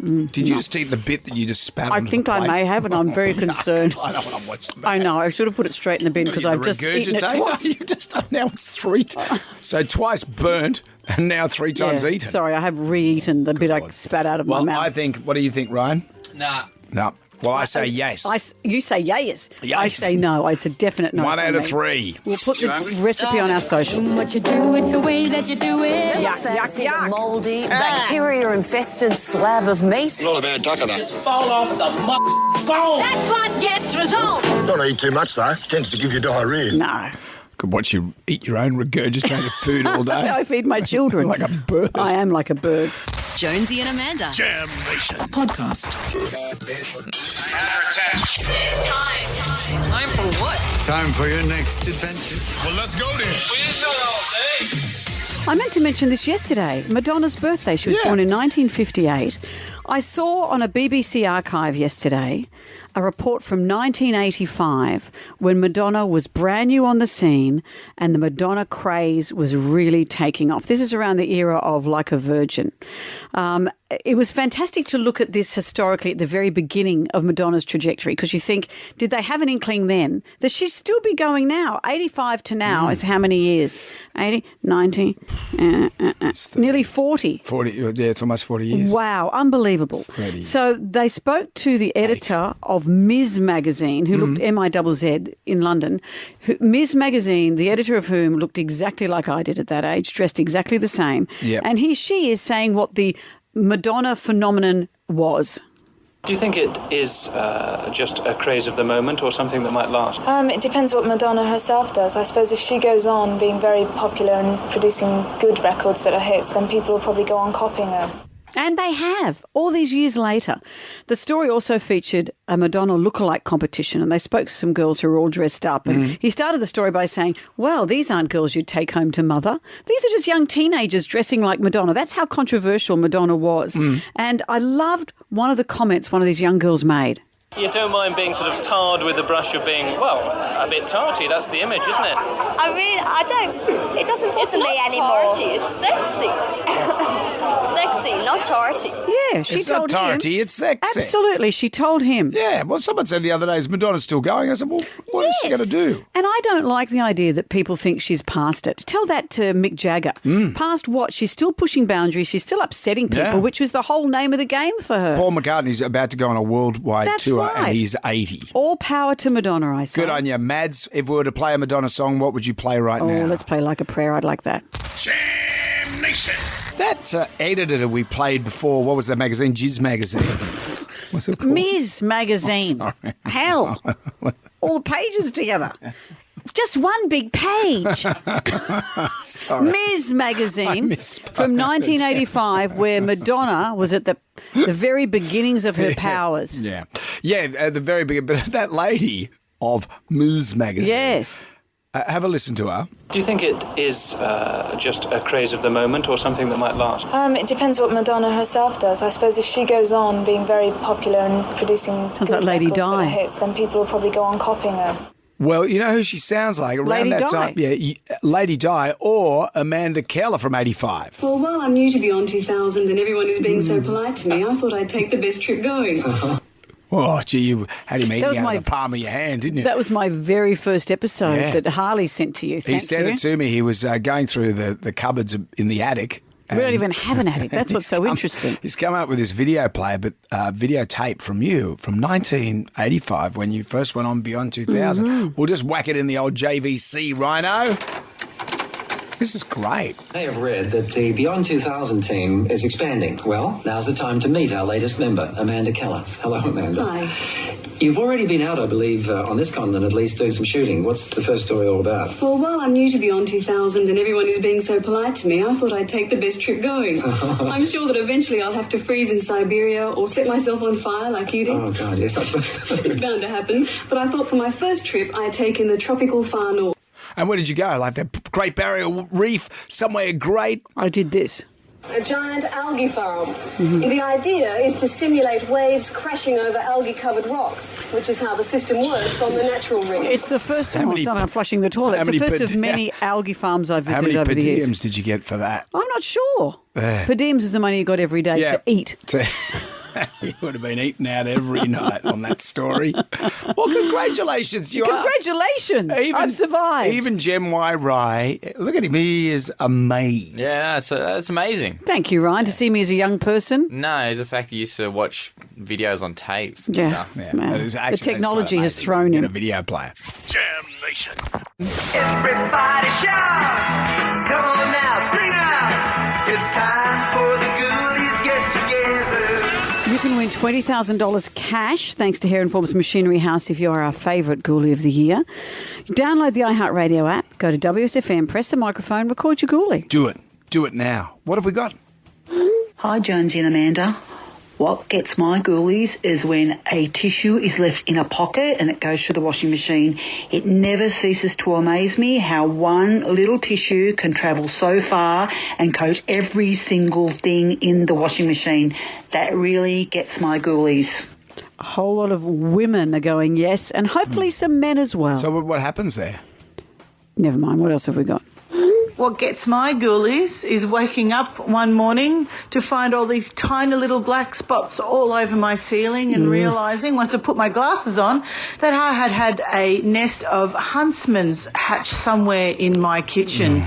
Speaker 1: Did you just eat the bit that you just spat on?
Speaker 2: I think I may have, and I'm very concerned.
Speaker 1: I don't want to watch that.
Speaker 2: I know. I should have put it straight in the bin because I've just eaten it twice.
Speaker 1: Now it's 3 times. So twice burnt and now 3 times eaten.
Speaker 2: Sorry, I have re-eaten the bit I spat out of my mouth.
Speaker 1: What do you think, Ryan?
Speaker 3: Nah,
Speaker 1: No. Well, I say yes.
Speaker 2: You say yes.
Speaker 1: Yes.
Speaker 2: I say no. It's a definite no.
Speaker 1: 1
Speaker 2: from
Speaker 1: out of
Speaker 2: me.
Speaker 1: 3.
Speaker 2: We'll put the recipe on our socials.
Speaker 8: What you do, it's the way that you do it.
Speaker 18: Never fancy a mouldy, bacteria-infested slab of meat.
Speaker 22: Not a bad duck of that.
Speaker 8: Fall off the bone. That's what gets results.
Speaker 22: Don't eat too much, though. Tends to give you diarrhea.
Speaker 2: No.
Speaker 1: Could watch you eat your own regurgitated food all day.
Speaker 2: I feed my children.
Speaker 1: Like a bird.
Speaker 2: I am like a bird.
Speaker 9: Jonesy and Amanda.
Speaker 22: Jam Nation.
Speaker 9: Podcast.
Speaker 10: Under attack.
Speaker 9: Time for what?
Speaker 13: Time for your next adventure.
Speaker 22: Well, let's go then.
Speaker 10: We didn't know all day.
Speaker 2: I meant to mention this yesterday. Madonna's birthday. She was born in 1958. I saw on a BBC archive yesterday a report from 1985 when Madonna was brand new on the scene and the Madonna craze was really taking off. This is around the era of Like a Virgin. It was fantastic to look at this historically at the very beginning of Madonna's trajectory because you think, did they have an inkling then that she'd still be going now? 85 to now is how many years? 80, 90, nearly 40.
Speaker 1: 40, yeah, it's almost 40 years.
Speaker 2: Wow, unbelievable.
Speaker 1: 30.
Speaker 2: So they spoke to the editor of Ms. Magazine, who looked MIZZ in London. Ms. Magazine, the editor of whom looked exactly like I did at that age, dressed exactly the same.
Speaker 1: Yep.
Speaker 2: And she is saying what the Madonna phenomenon was.
Speaker 14: Do you think it is just a craze of the moment or something that might last?
Speaker 15: It depends what Madonna herself does. I suppose if she goes on being very popular and producing good records that are hits, then people will probably go on copying her.
Speaker 2: And they have, all these years later. The story also featured a Madonna lookalike competition, and they spoke to some girls who were all dressed up. And he started the story by saying, well, these aren't girls you'd take home to mother. These are just young teenagers dressing like Madonna. That's how controversial Madonna was. And I loved one of the comments one of these young girls made.
Speaker 14: You don't mind being sort of tarred with the brush of being, well, a bit tarty. That's the image, isn't it?
Speaker 15: I mean, it doesn't bother me anymore.
Speaker 16: Tarty, it's sexy. Sexy, not tarty.
Speaker 2: Yeah, she
Speaker 1: It's
Speaker 2: told
Speaker 1: not
Speaker 2: him.
Speaker 1: tarty, it's sexy.
Speaker 2: Absolutely, she told him.
Speaker 1: Yeah, well, someone said the other day, is Madonna still going? I said, well, what is she going to do?
Speaker 2: And I don't like the idea that people think she's past it. Tell that to Mick Jagger. Past what? She's still pushing boundaries. She's still upsetting people, which was the whole name of the game for her.
Speaker 1: Paul McCartney's about to go on a worldwide tour and he's 80.
Speaker 2: All power to Madonna, I say.
Speaker 1: Good on you. Mads, if we were to play a Madonna song, what would you play right now?
Speaker 2: Oh, let's play Like a Prayer. I'd like that.
Speaker 22: Jam Nation.
Speaker 1: That editor we played before, what was that magazine? Jizz Magazine. What's it called?
Speaker 2: Ms. Magazine.
Speaker 1: Oh, sorry.
Speaker 2: Hell. All the pages together. Just one big page.
Speaker 1: Sorry.
Speaker 2: Ms. Magazine from 1985, where Madonna was at the very beginnings of her powers.
Speaker 1: Yeah. Yeah, at the very beginning. But that lady of Ms. Magazine.
Speaker 2: Yes.
Speaker 1: Have a listen to her.
Speaker 14: Do you think it is just a craze of the moment or something that might last?
Speaker 15: It depends what Madonna herself does. I suppose if she goes on being very popular and producing
Speaker 2: Sounds
Speaker 15: good
Speaker 2: like Lady
Speaker 15: records that are
Speaker 2: Di.
Speaker 15: hits, then people will probably go on copying her.
Speaker 1: Well, you know who she sounds like around
Speaker 2: Lady
Speaker 1: that
Speaker 2: Di.
Speaker 1: time? Yeah, Lady Di or Amanda Keller from 85.
Speaker 17: Well, while I'm new to Beyond 2000 and everyone is being so polite to me, I thought I'd take the best trip going.
Speaker 1: Oh, gee, you had him eating
Speaker 2: was
Speaker 1: out of the palm of your hand, didn't you?
Speaker 2: That was my very first episode that Harley sent to you.
Speaker 1: He sent it to me. He was going through the cupboards in the attic.
Speaker 2: We don't even have an attic. That's what's so interesting.
Speaker 1: He's come up with this video player, but videotape from you from 1985 when you first went on Beyond 2000. We'll just whack it in the old JVC, Rhino. This is great.
Speaker 26: I have read that the Beyond 2000 team is expanding. Well, now's the time to meet our latest member, Amanda Keller. Hello, Amanda.
Speaker 17: Hi.
Speaker 26: You've already been out, I believe, on this continent at least, doing some shooting. What's the first story all about?
Speaker 17: Well, while I'm new to Beyond 2000 and everyone is being so polite to me, I thought I'd take the best trip going. I'm sure that eventually I'll have to freeze in Siberia or set myself on fire like you did.
Speaker 26: Oh, God, yes, I suppose.
Speaker 17: It's bound to happen. But I thought for my first trip, I'd take in the tropical far north.
Speaker 1: And where did you go? Like the Great Barrier Reef, somewhere great?
Speaker 2: I did this.
Speaker 17: A giant algae farm. The idea is to simulate waves crashing over algae-covered rocks, which is how the system works on the natural reef.
Speaker 2: It's the first one. It's not flushing the toilet. It's the first of many algae farms I've visited over the years.
Speaker 1: How many per diems did you get for that?
Speaker 2: I'm not sure. Per diems is the money you got every day to eat.
Speaker 1: You would have been eaten out every night on that story. Well, congratulations.
Speaker 2: Congratulations. I've survived.
Speaker 1: Even Jem Y. Rye, look at him. He is amazed.
Speaker 3: Yeah, that's amazing.
Speaker 2: Thank you, Ryan, to see me as a young person.
Speaker 3: No, the fact that you used to watch videos on tapes and stuff.
Speaker 1: Yeah.
Speaker 2: Man, the technology has thrown
Speaker 1: in
Speaker 2: in.
Speaker 1: a video player.
Speaker 10: Jam Nation. Everybody shout. Come on now, sing out. It's time for the Ghoulies get together.
Speaker 2: You can win $20,000 cash thanks to Hair and Form's Machinery House if you are our favourite Ghoulie of the year. Download the iHeartRadio app, go to WSFM, press the microphone, record your Ghoulie.
Speaker 1: Do it. Do it now. What have we got?
Speaker 4: Hi, Jonesy and Amanda. What gets my ghoulies is when a tissue is left in a pocket and it goes through the washing machine. It never ceases to amaze me how one little tissue can travel so far and coat every single thing in the washing machine. That really gets my ghoulies.
Speaker 2: A whole lot of women are going yes, and hopefully some men as well.
Speaker 1: So what happens there?
Speaker 2: Never mind. What else have we got?
Speaker 6: What gets my ghoulies is waking up one morning to find all these tiny little black spots all over my ceiling and realising, once I put my glasses on, that I had a nest of huntsmans hatched somewhere in my kitchen.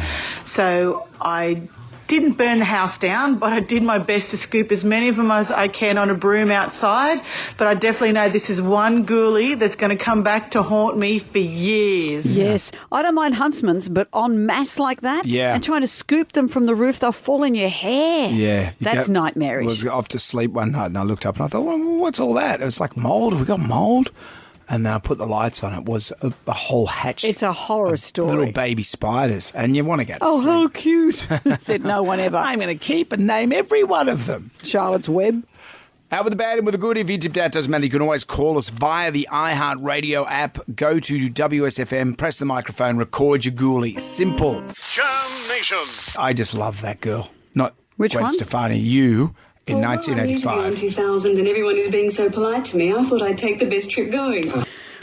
Speaker 6: So I didn't burn the house down, but I did my best to scoop as many of them as I can on a broom outside. But I definitely know this is one ghoulie that's going to come back to haunt me for years.
Speaker 2: Yes. I don't mind huntsmans, but en masse like that, and trying to scoop them from the roof, they'll fall in your hair.
Speaker 1: Yeah.
Speaker 2: That's nightmarish.
Speaker 1: I was off to sleep one night and I looked up and I thought, well, what's all that? It was like mould. Have we got mould? And then I put the lights on. It was a whole hatch.
Speaker 2: It's a horror story.
Speaker 1: Little baby spiders. And you want to go to
Speaker 2: Oh,
Speaker 1: sleep.
Speaker 2: how cute. Said no one ever.
Speaker 1: I'm going to keep and name every one of them.
Speaker 2: Charlotte's Web.
Speaker 1: Out with the bad and with the good. If you tipped out, doesn't matter. You can always call us via the iHeartRadio app. Go to WSFM, press the microphone, record your ghoulie. Simple.
Speaker 10: Jam Nation.
Speaker 1: I just love that girl. Not
Speaker 2: Which
Speaker 1: Gwen
Speaker 2: one?
Speaker 1: Stefani. You in
Speaker 17: Although I'm
Speaker 1: 1985.
Speaker 17: usually on 2000 and everyone is being so polite to me, I thought I'd take the best trip going.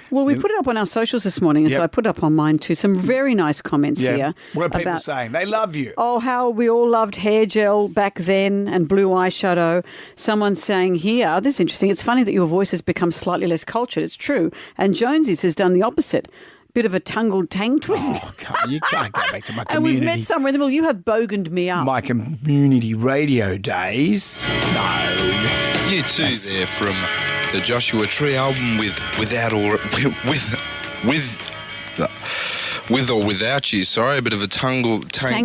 Speaker 2: Well, we put it up on our socials this morning, and so I put up on mine too. Some very nice comments here.
Speaker 1: What are people saying? They love you.
Speaker 2: Oh, how we all loved hair gel back then and blue eyeshadow. Someone's saying here, this is interesting, it's funny that your voice has become slightly less cultured. It's true. And Jonesy's has done the opposite. Bit of a tangled tang twist.
Speaker 1: Oh, you can't go back to my
Speaker 2: And
Speaker 1: community.
Speaker 2: we've met somewhere in the middle. You have boganed me up.
Speaker 1: My community radio days. No.
Speaker 11: You too there from the Joshua Tree album with or without you. Sorry, a bit of a tang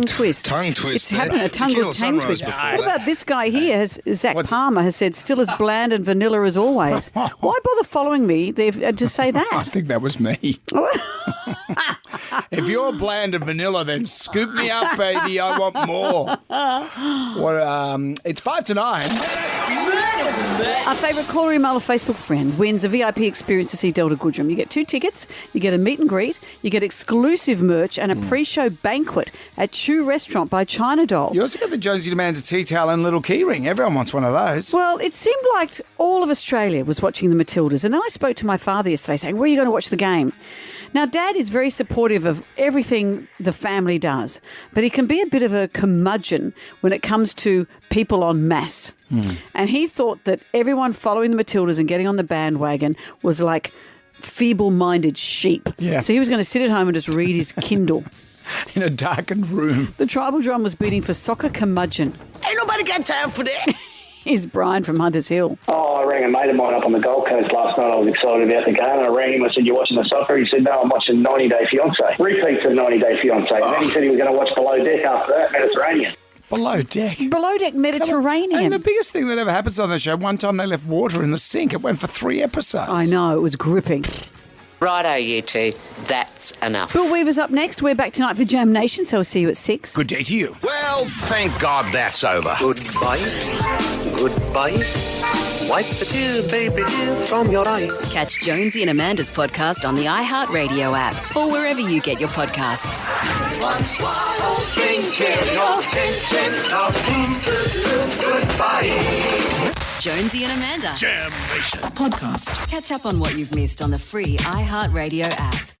Speaker 11: twist. Tongue twist.
Speaker 2: It's happened a tangled tang twist. What about this guy here? Zach Palmer has said, still as bland and vanilla as always. Why bother following me? They've just say that.
Speaker 1: I think that was me. If you're bland and vanilla, then scoop me up, baby. I want more. It's 5 to 9.
Speaker 2: Our favourite caller, email, or Facebook friend wins a VIP experience to see Delta Goodrem. You get 2 tickets, you get a meet and greet, you get exclusive merch and a pre-show banquet at Chew Restaurant by China Doll.
Speaker 1: You also get the Jonesy Amanda tea towel and little key ring. Everyone wants one of those.
Speaker 2: Well, it seemed like all of Australia was watching the Matildas. And then I spoke to my father yesterday saying, where are you going to watch the game? Now, Dad is very supportive of everything the family does, but he can be a bit of a curmudgeon when it comes to people en masse. And he thought that everyone following the Matildas and getting on the bandwagon was like feeble-minded sheep.
Speaker 1: Yeah.
Speaker 2: So he was going to sit at home and just read his Kindle.
Speaker 1: In a darkened room.
Speaker 2: The tribal drum was beating for soccer curmudgeon.
Speaker 8: Ain't nobody got time for that.
Speaker 2: Here's Brian from Hunters Hill.
Speaker 12: Oh, I rang a mate of mine up on the Gold Coast last night. I was excited about the game. And I rang him. I said, you watching the soccer? He said, no, I'm watching 90 Day Fiancé. Repeats of 90 Day Fiancé. And then he said he was going to watch Below Deck after that, Mediterranean.
Speaker 1: Below Deck?
Speaker 2: Below Deck Mediterranean.
Speaker 1: And the biggest thing that ever happens on the show, one time they left water in the sink. It went for 3 episodes.
Speaker 2: I know, it was gripping.
Speaker 19: Righto, you two. That's enough.
Speaker 2: Bill Weaver's up next. We're back tonight for Jam Nation, so we'll see you at 6.
Speaker 1: Good day to you.
Speaker 10: Well, thank God that's over.
Speaker 20: Goodbye. Goodbye. Wipe the tear, baby dear, from your eye.
Speaker 9: Catch Jonesy and Amanda's podcast on the iHeartRadio app or wherever you get your podcasts.
Speaker 10: Goodbye.
Speaker 9: Jonesy and Amanda.
Speaker 10: Jam Nation.
Speaker 9: Podcast. Catch up on what you've missed on the free iHeartRadio app.